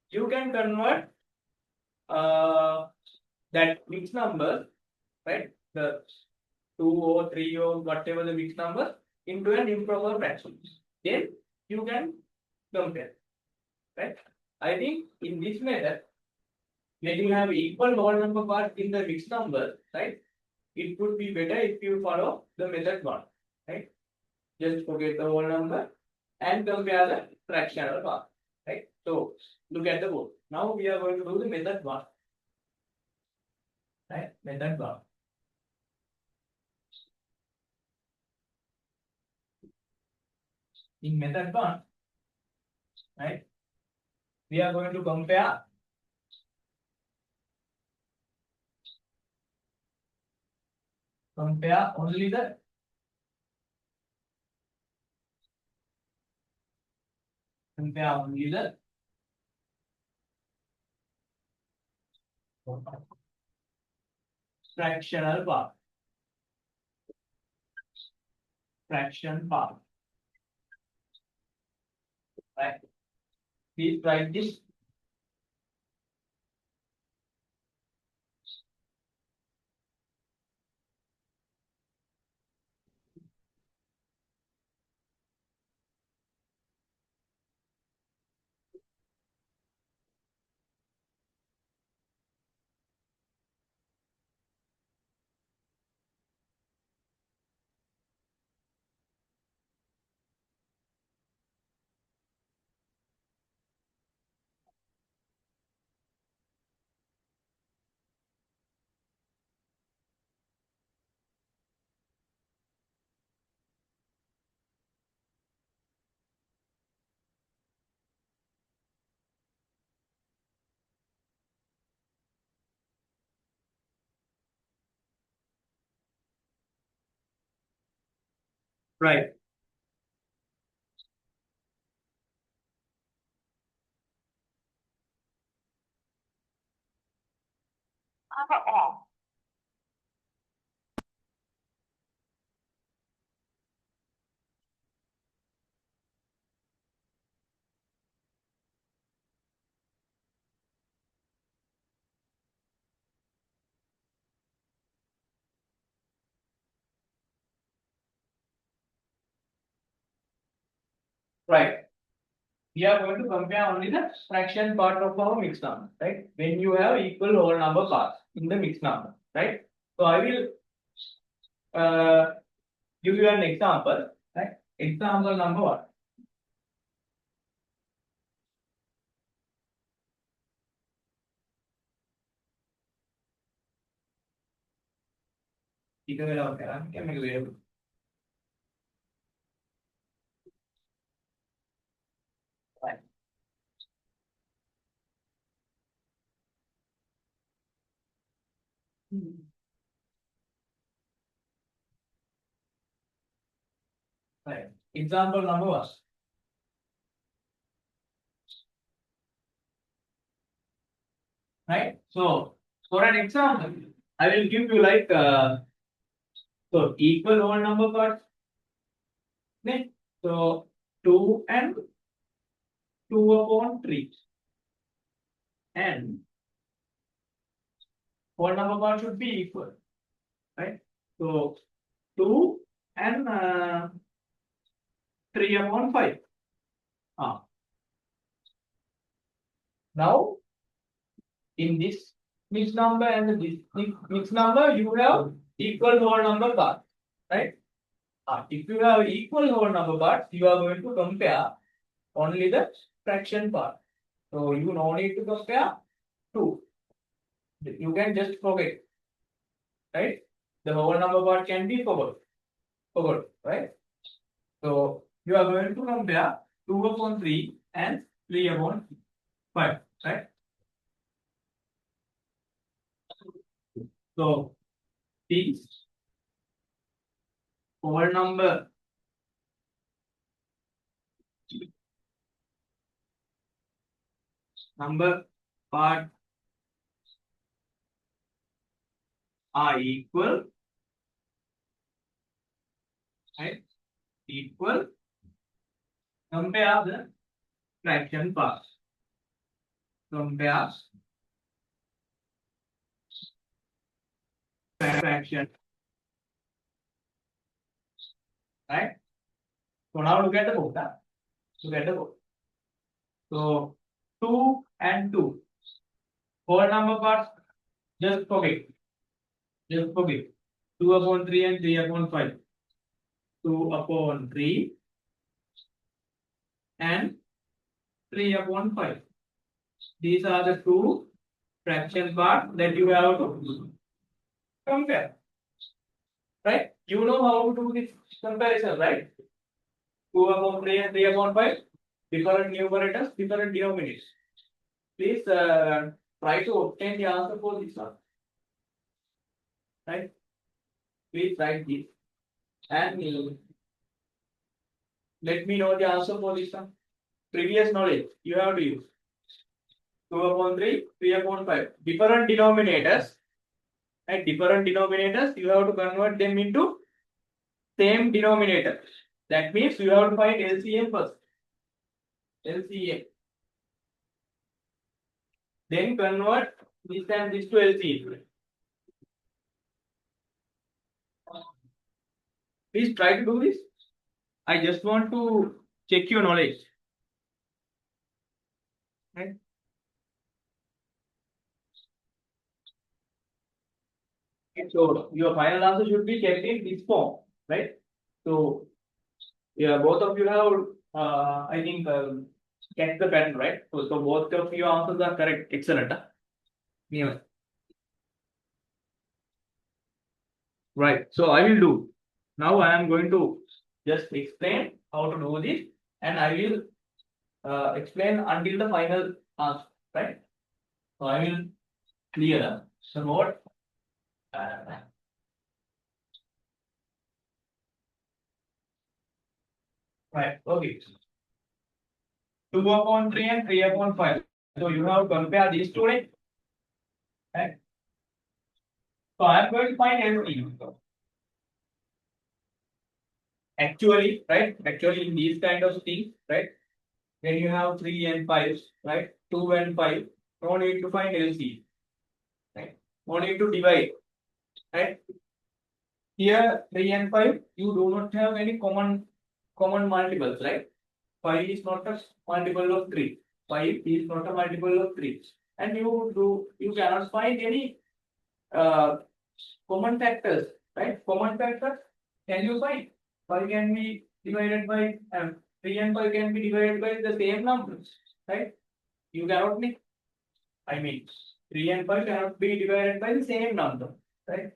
you can convert that mixed number, right? The 2 or 3 or whatever the mixed number into an improper fraction. Then you can compare, right? I think in this method, when you have equal whole number part in the mixed number, right? It would be better if you follow the method one, right? Just forget the whole number and compare the fractional part, right? So look at the board. Now we are going to do the method one, right? Method one. In method one, right? We are going to compare only the fractional part, fraction part, right? Please write this. Right. Right. We are going to compare only the fraction part of our mixed number, right? When you have equal whole number parts in the mixed number, right? So I will give you an example, right? Example number one. Right. Right. Example number one. Right. So for an example, I will give you like so equal whole number parts. Okay. So 2 and 2 upon 3. And whole number part should be equal. Right. So 2 and 3 upon 5. Now in this mixed number and this mixed number, you have equal whole number parts, right? If you have equal whole number parts, you are going to compare only the fraction part. So you no need to compare two. You can just forget, right? The whole number part can be forgot, right? So you are going to compare 2 upon 3 and 3 upon 5, right? So these whole number part are equal, right? Equal. Compare the fraction parts. Compare fraction, right? So now look at the book. Look at the book. So 2 and 2. Whole number parts, just forget. Just forget. 2 upon 3 and 3 upon 5. 2 upon 3 and 3 upon 5. These are the two fraction parts that you have to compare. Right? You know how to do this comparison, right? 2 upon 3 and 3 upon 5. Different numerators, different denominators. Please try to obtain the answer for this one. Right? Please write this and let me know the answer for this one. Previous knowledge you have to use. 2 upon 3, 3 upon 5. Different denominators. Right? Different denominators, you have to convert them into same denominator. That means you have to find LCM first. LCM. Then convert this and this to LCM. Please try to do this. I just want to check your knowledge. Right? So your final answer should be kept in this form, right? So yeah, both of you have, I think, catch the pattern, right? So both of your answers are correct. Excellent. Yeah. Right. So I will do. Now I am going to just explain how to do this, and I will explain until the final answer, right? So I will clear the board. Right. Okay. 2 upon 3 and 3 upon 5. So you have to compare these two, right? So I am going to find LCM. Actually, right? Actually, in these kind of things, right? When you have 3 and 5, right? 2 and 5, no need to find LCM, right? No need to divide, right? Here 3 and 5, you do not have any common multiples, right? 5 is not a multiple of 3. 5 is not a multiple of 3. And you cannot find any uh, common factors, right? Common factors can you find? 5 can be divided by 3 and 5 can be divided by the same numbers, right? You cannot be, I mean, 3 and 5 cannot be divided by the same number, right?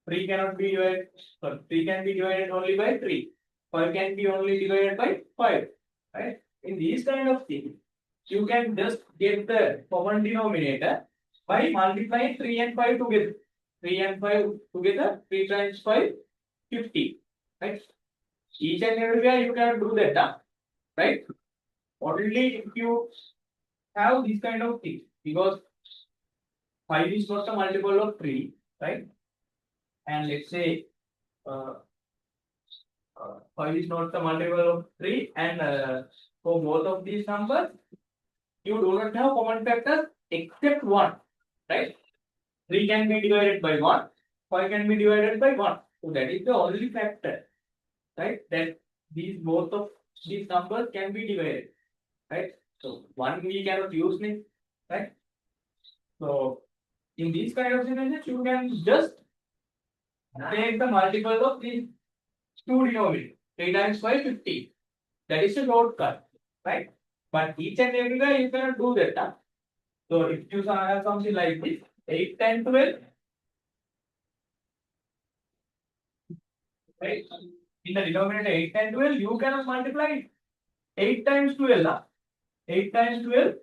3 cannot be divided, sorry, 3 can be divided only by 3. 5 can be only divided by 5, right? In these kind of things, you can just get the common denominator by multiplying 3 and 5 together. 3 and 5 together, 3 times 5, 50, right? Each and everywhere you cannot do that, right? Only if you have this kind of thing, because 5 is not a multiple of 3, right? And let's say uh, 5 is not the multiple of 3, and for both of these numbers, you do not have common factors except 1, right? 3 can be divided by 1, 5 can be divided by 1. So that is the only factor, right? That these both of these numbers can be divided, right? So 1 we cannot use it, right? So in these kind of scenarios, you can just take the multiple of these two denominators. 3 times 5, 50. That is a shortcut, right? But each and everywhere you cannot do that. So if you have something like this, 8, 10, 12, right? In the denominator 8, 10, 12, you cannot multiply it. 8 times 12, 8 times 12,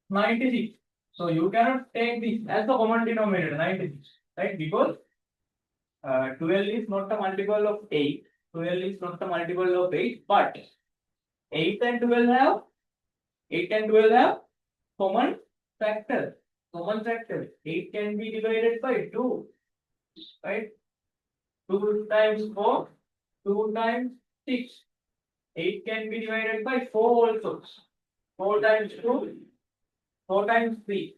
96. So you cannot take this as the common denominator, 96, right? Because 12 is not a multiple of 8. 12 is not a multiple of 8, but 8 and 12 have 8 and 12 have common factor. Common factor. 8 can be divided by 2, right? 2 times 4, 2 times 6. 8 can be divided by 4 also. 4 times 2, 4 times 3,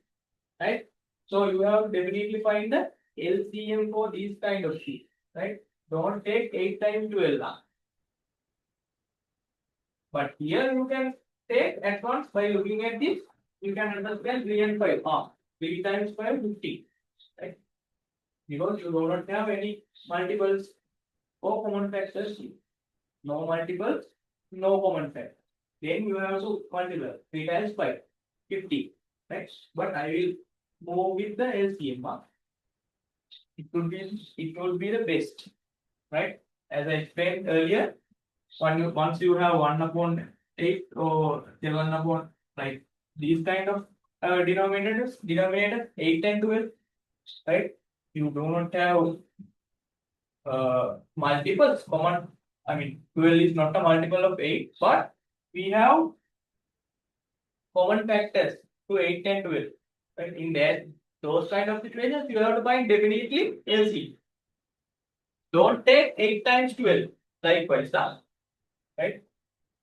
right? So you have definitely find the LCM for these kind of sheets, right? Don't take 8 times 12. But here you can take at once by looking at this, you can understand 3 and 5. 3 times 5, 50, right? Because you do not have any multiples or common factors. No multiples, no common factor. Then you have to multiply 3 times 5, 50, right? But I will move with the LCM. It would be the best, right? As I explained earlier, once you have 1 upon 8 or 7 upon, like these kind of denominator 8 and 12, right? You do not have multiples common. I mean 12 is not a multiple of 8, but we have common factors to 8 and 12, right? In that those kind of situations you have to find definitely LCM. Don't take 8 times 12 likewise, right?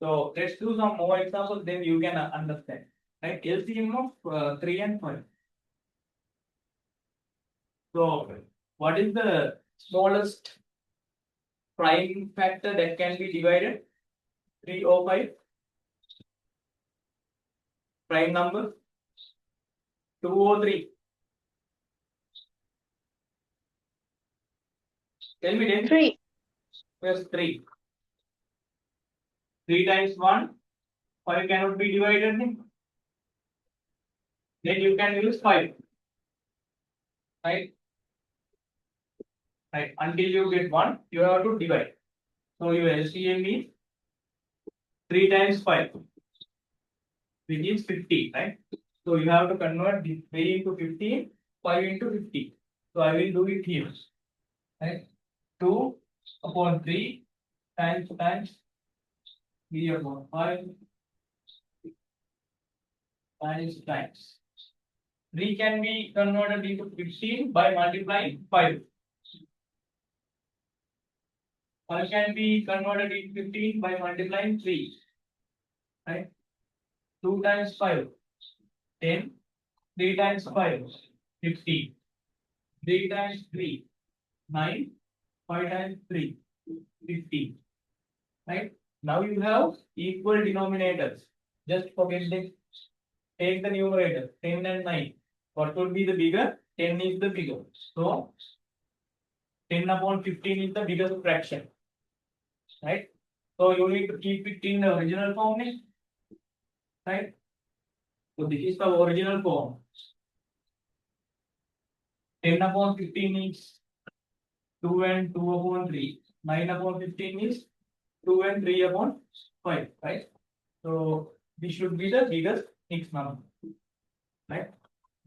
So let's do some more examples, then you can understand. Right? LCM of 3 and 5. So what is the smallest prime factor that can be divided? 3 or 5? Prime number? 2 or 3? Tell me then. 3. Yes, 3. 3 times 1, 5 cannot be divided. Then you can use 5. Right? Right. Until you get 1, you have to divide. So your LCM is 3 times 5, which is 50, right? So you have to convert this 3 into 15, 5 into 50. So I will do it here. Right? 2 upon 3 times 3 upon 5 times. 3 can be converted into 15 by multiplying 5. 5 can be converted into 15 by multiplying 3. Right? 2 times 5, 10. 3 times 5, 15. 3 times 3, 9. 5 times 3, 15. Right? Now you have equal denominators. Just forget this. Take the numerator, 10 and 9. What would be the bigger? 10 is the bigger. So 10 upon 15 is the biggest fraction. Right? So you need to keep it in the original form. Right? So this is the original form. 10 upon 15 is 2 and 2 upon 3. 9 upon 15 is 2 and 3 upon 5. Right? So this should be the biggest mixed number. Right?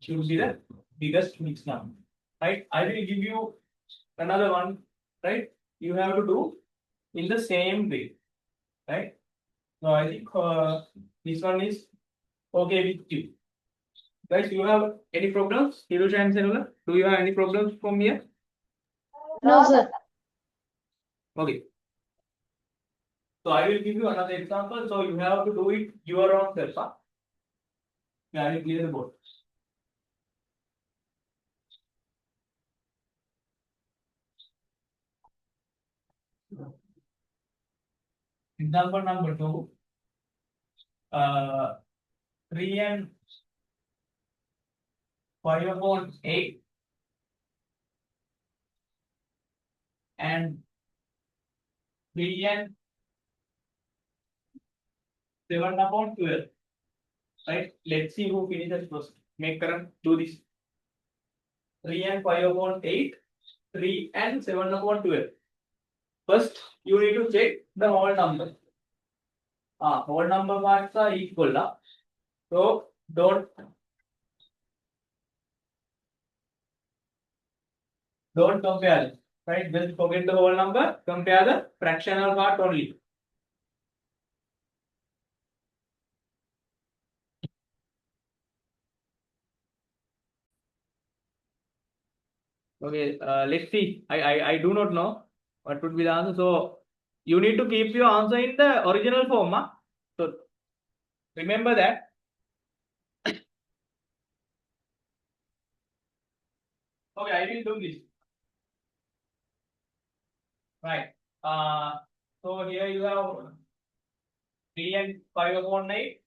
Should be the biggest mixed number. Right? I will give you another one. Right? You have to do in the same way. Right? So I think this one is okay with you. Guys, you have any problems? Hirush and Senula, do you have any problems from here? No, sir. Okay. So I will give you another example. So you have to do it your own self. Huh? Yeah, I will clear the board. Example number 2. 3 and 5 upon 8 and 3 and 7 upon 12. Right? Let's see who finishes first. Make Karan do this. 3 and 5 upon 8, 3 and 7 upon 12. First, you need to check the whole number. Whole number parts are equal. So don't compare it. Right? Just forget the whole number. Compare the fractional part only. Okay, let's see. I do not know what would be the answer. So you need to keep your answer in the original form. So remember that. Okay, I will do this. Right. So here you have 3 and 5 upon 8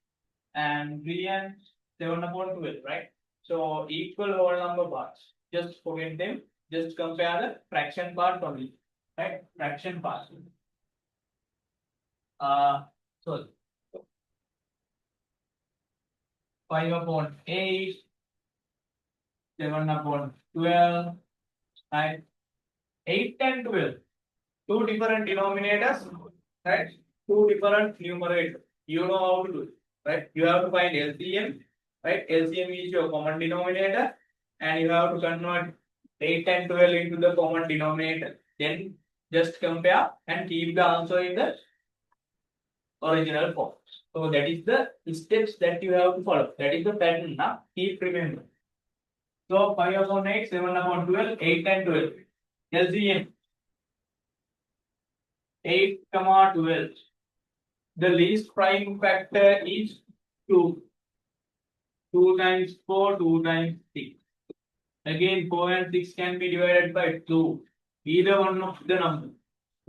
and 3 and 7 upon 12, right? So equal whole number parts. Just forget them. Just compare the fraction part only. Right? Fraction part. So 5 upon 8, 7 upon 12, right? 8 and 12. Two different denominators, right? Two different numerators. You know how to do it, right? You have to find LCM, right? LCM is your common denominator, and you have to convert 8 and 12 into the common denominator. Then just compare and keep the answer in the original form. So that is the steps that you have to follow. That is the pattern. Now keep remembering. So 5 upon 8, 7 upon 12, 8 and 12. LCM 8, 12. The least prime factor is 2. 2 times 4, 2 times 6. Again, 4 and 6 can be divided by 2. Either one of the number.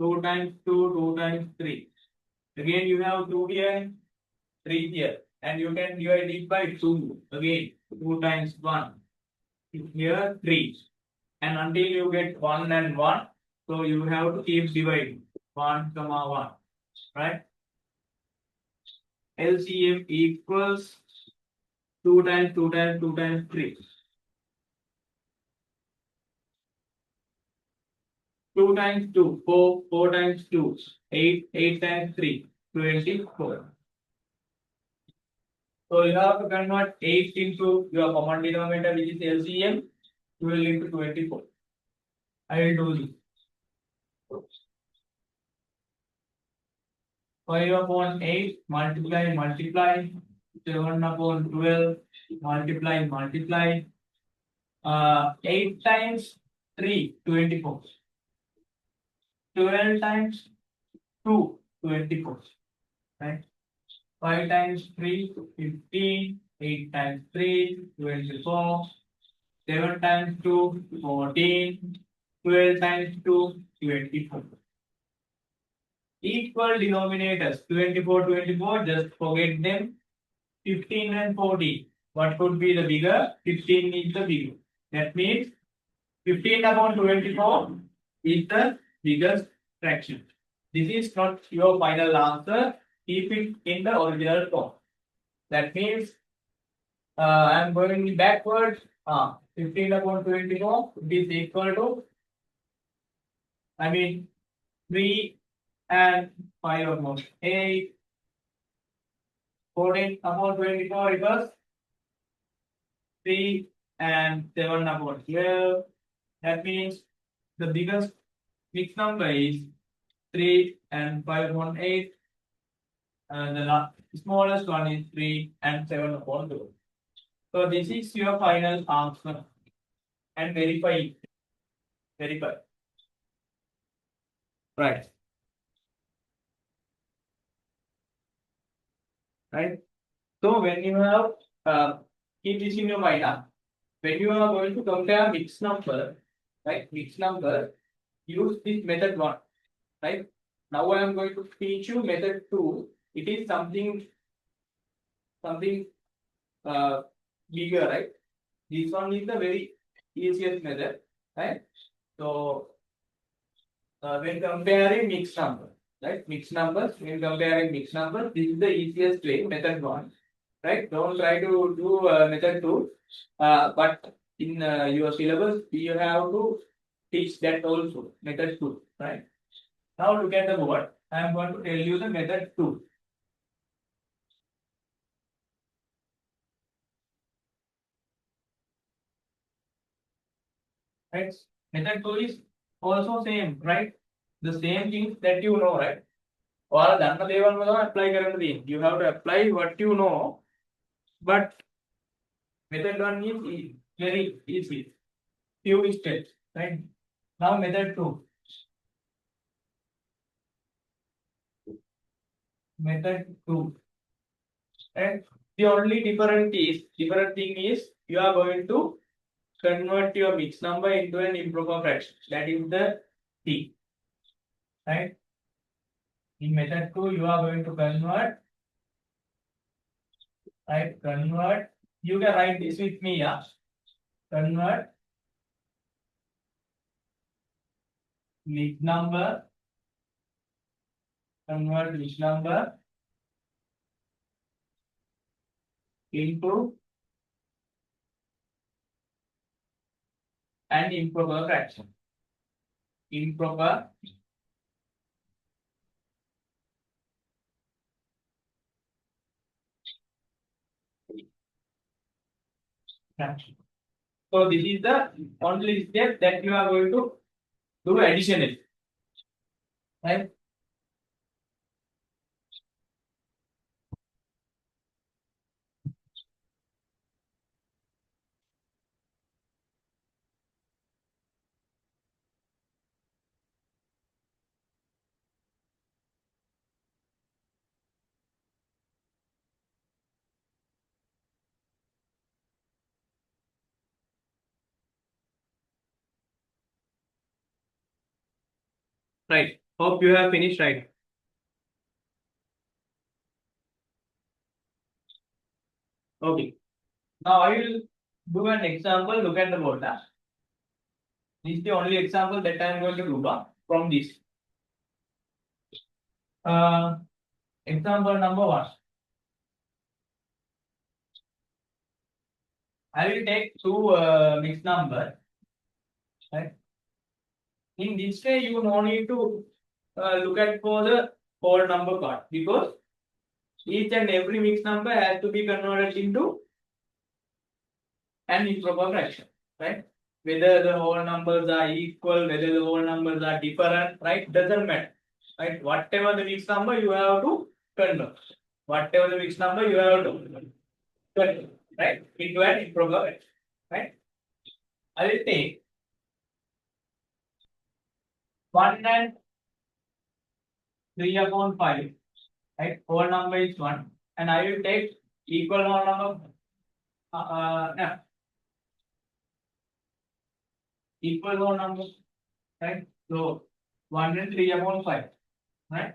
2 times 2, 2 times 3. Again, you have 2 here, 3 here. And you can divide it by 2. Again, 2 times 1. Here, 3. And until you get 1 and 1, so you have to keep dividing. 1, 1. Right? LCM equals 2 times 2 times 2 times 3. 2 times 2, 4, 4 times 2, 8, 8 times 3, 24. So you have to convert 8 into your common denominator, which is LCM, 12 into 24. I will do this. 5 upon 8, multiply. 7 upon 12, multiply. 8 times 3, 24. 12 times 2, 24. Right? 5 times 3, 15. 8 times 3, 24. 7 times 2, 14. 12 times 2, 24. Equal denominators 24, 24, just forget them. 15 and 14. What could be the bigger? 15 is the bigger. That means 15 upon 24 is the biggest fraction. This is not your final answer. Keep it in the original form. That means I am going backwards. 15 upon 24 is equal to, 3 and 5 upon 8. 14 upon 24 equals 3 and 7 upon 12. That means the biggest mixed number is 3 and 5 upon 8. And the smallest one is 3 and 7 upon 2. So this is your final answer. And verify it. Verify. Right. Right. So when you have keep this in your mind, when you are going to compare mixed number, right? Mixed number, use this method 1. Right? Now I am going to teach you method 2. It is something bigger, right? This one is the very easiest method, right? So when comparing mixed numbers, right? Mixed numbers, when comparing mixed numbers, this is the easiest way, method 1, right? Don't try to do method 2, but in your syllabus, you have to teach that also, method 2, right? Now look at the board. I am going to tell you the method 2. Right? Method 2 is also same, right? The same things that you know, right? Or dana level में apply करने दें. You have to apply what you know, but method 1 is very easy. Few steps, right? Now method 2. Method 2. Right? The only different thing is you are going to convert your mixed number into an improper fraction. That is the thing. Right? In method 2, you are going to convert. Right? Convert. You can write this with me, yeah. Convert mixed number. Convert mixed number into an improper fraction. Improper fraction. So this is the only step that you are going to do additionally. Right? Right. Hope you have finished, right? Okay. Now I will do an example. Look at the board. This is the only example that I am going to do from this. Example number 1. I will take two mixed numbers. Right? In this way, you no need to look at for the whole number part, because each and every mixed number has to be converted into an improper fraction, right? Whether the whole numbers are equal, whether the whole numbers are different, right? Doesn't matter, right? Whatever the mixed number, you have to convert. Whatever the mixed number you have to 20, right? Into an improper way, right? I will take 1 and 3 upon 5, right? Whole number is 1, and I will take equal whole number, no, equal whole number, right? So 1 and 3 upon 5, right?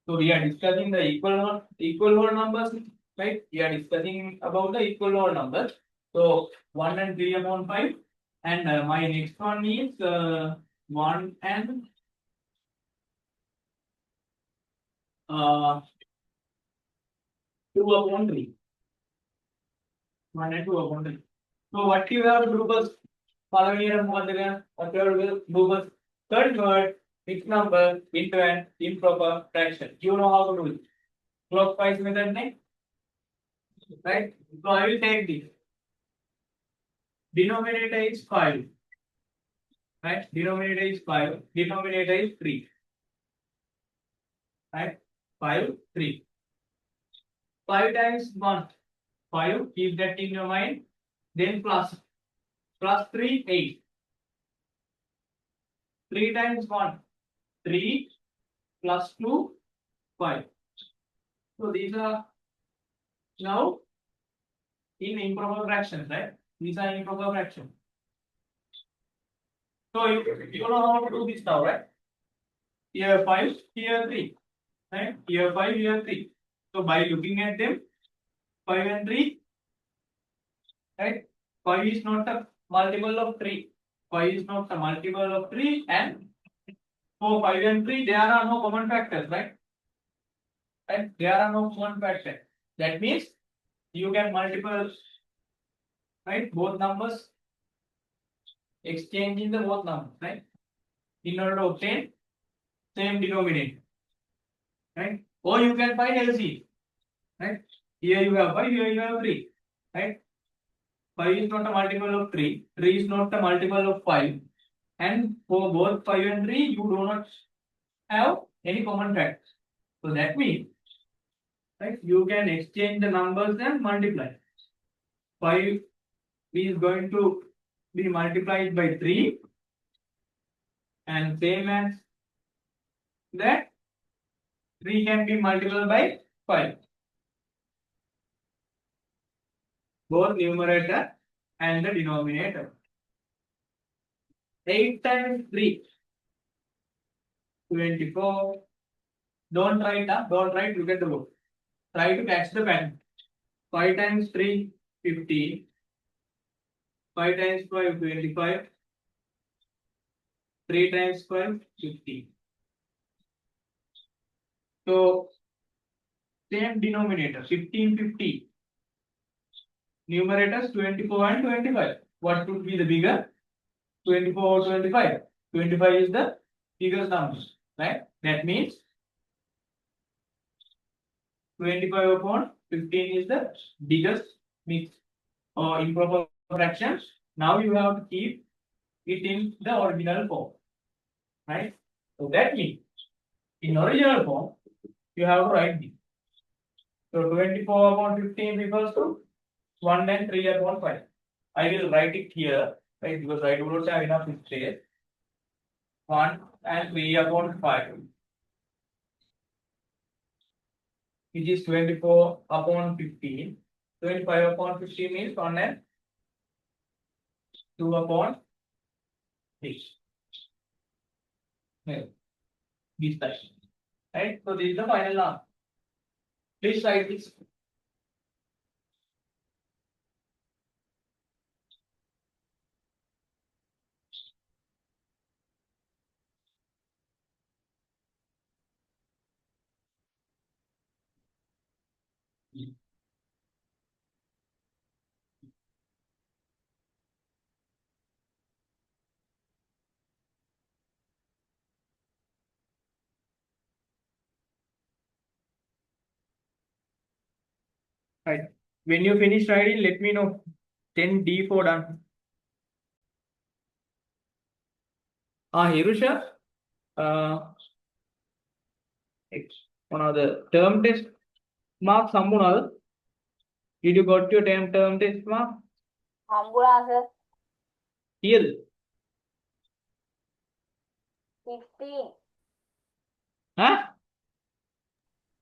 So we are discussing the equal whole numbers, right? We are discussing about the equal whole numbers. So 1 and 3 upon 5, and my next one is 1 and 2 upon 3. 1 and 2 upon 3. So what you have to do first? Follow here, what you have to do first? Convert mixed number into an improper fraction. You know how to do it. Clockwise method, right? So I will take this. Denominator is 5, right? Denominator is 5. Denominator is 3, right? 5, 3. 5 times 1, 5. Keep that in your mind. Then plus 3, 8. 3 times 1, 3, plus 2, 5. So these are now in improper fractions, right? These are improper fractions. So you know how to do this now, right? Here 5, here 3, right? Here 5, here 3. So by looking at them, 5 and 3, right? 5 is not a multiple of 3. 5 is not a multiple of 3, and for 5 and 3, there are no common factors, right? Right? There are no common factors. That means you can multiply, right? Both numbers, exchanging the both numbers, right? In order to obtain same denominator, right? Or you can find LCM, right? Here you have 5, here you have 3, right? 5 is not a multiple of 3, 3 is not a multiple of 5, and for both 5 and 3, you do not have any common factors. So that means, right, you can exchange the numbers and multiply. 5 is going to be multiplied by 3, and same as that, 3 can be multiplied by 5. Both numerator and the denominator. 8 times 3, 24. Don't write, don't write, look at the book. Try to catch the pen. 5 times 3, 15. 5 times 5, 25. 3 times 5, 50. So, same denominator, 15, 50. Numerators 24 and 25. What would be the bigger? 24 or 25? 25 is the biggest number, right? That means 25 upon 15 is the biggest mix or improper fraction. Now you have to keep it in the original form, right? So that means in original form, you have to write this. So 24 upon 15 equals to 1 and 3 upon 5. I will write it here, right? Because I do not have enough space. 1 and 3 upon 5, which is 24 upon 15. 25 upon 15 means 1 and 2 upon 6. This type. Right? So this is the final answer. Please write this. Right. When you finish writing, let me know. 10D4 done. Hirusha, one of the term test marks හම්බුණාද? Did you got your term test mark? හම්බුණා sir. කීයද? 16. ඈ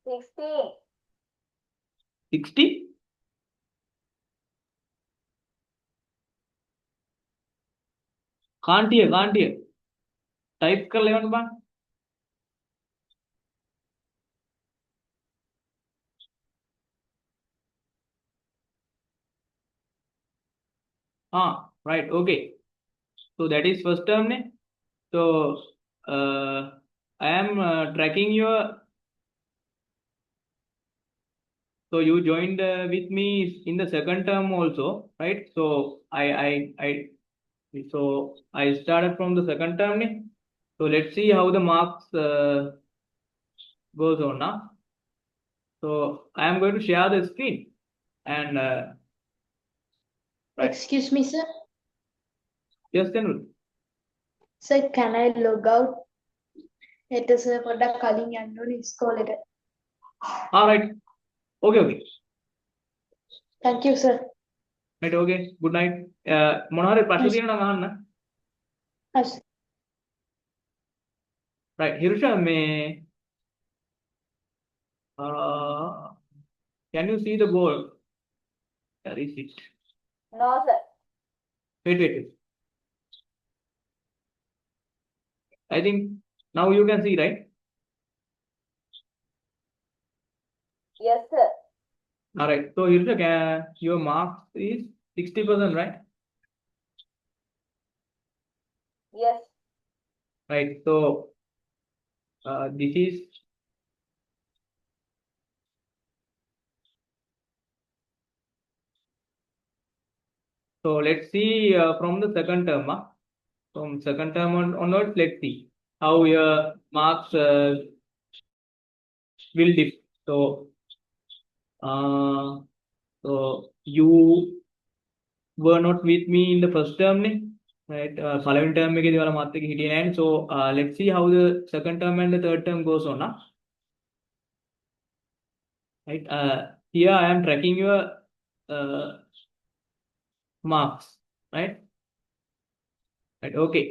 16. 60? කාන්ටිය type කරලා එවන්න බං. Right, okay. So that is first term ne. So I am tracking your. So you joined with me in the second term also, right? So I started from the second term ne. So let's see how the marks goes on now. So I am going to share the screen and right. Excuse me, sir. Yes, Kenul. Sir, can I log out? It is පොඩ්ඩක් කලින් යන්න ඕනේ ඉස්කෝලේට. All right. Okay. Thank you, sir. Right, okay. Good night. මොනවා හරි ප්‍රශ්න තියෙනවා නම් අහන්න. Yes. Right, Hirusha, can you see the board? Where is it? No sir. Wait. I think now you can see, right? Yes sir. All right. So Hirusha, your marks is 60%, right? Yes. Right. So this is. So let's see from the second term. From second term onwards, let's see how your marks will differ. So you were not with me in the first term, right? Following term එකේදී ඔයාලා මාත් එක්ක හිටියේ නැහැ. So let's see how the second term and the third term goes on. Right? Here I am tracking your marks, right? Right. Okay.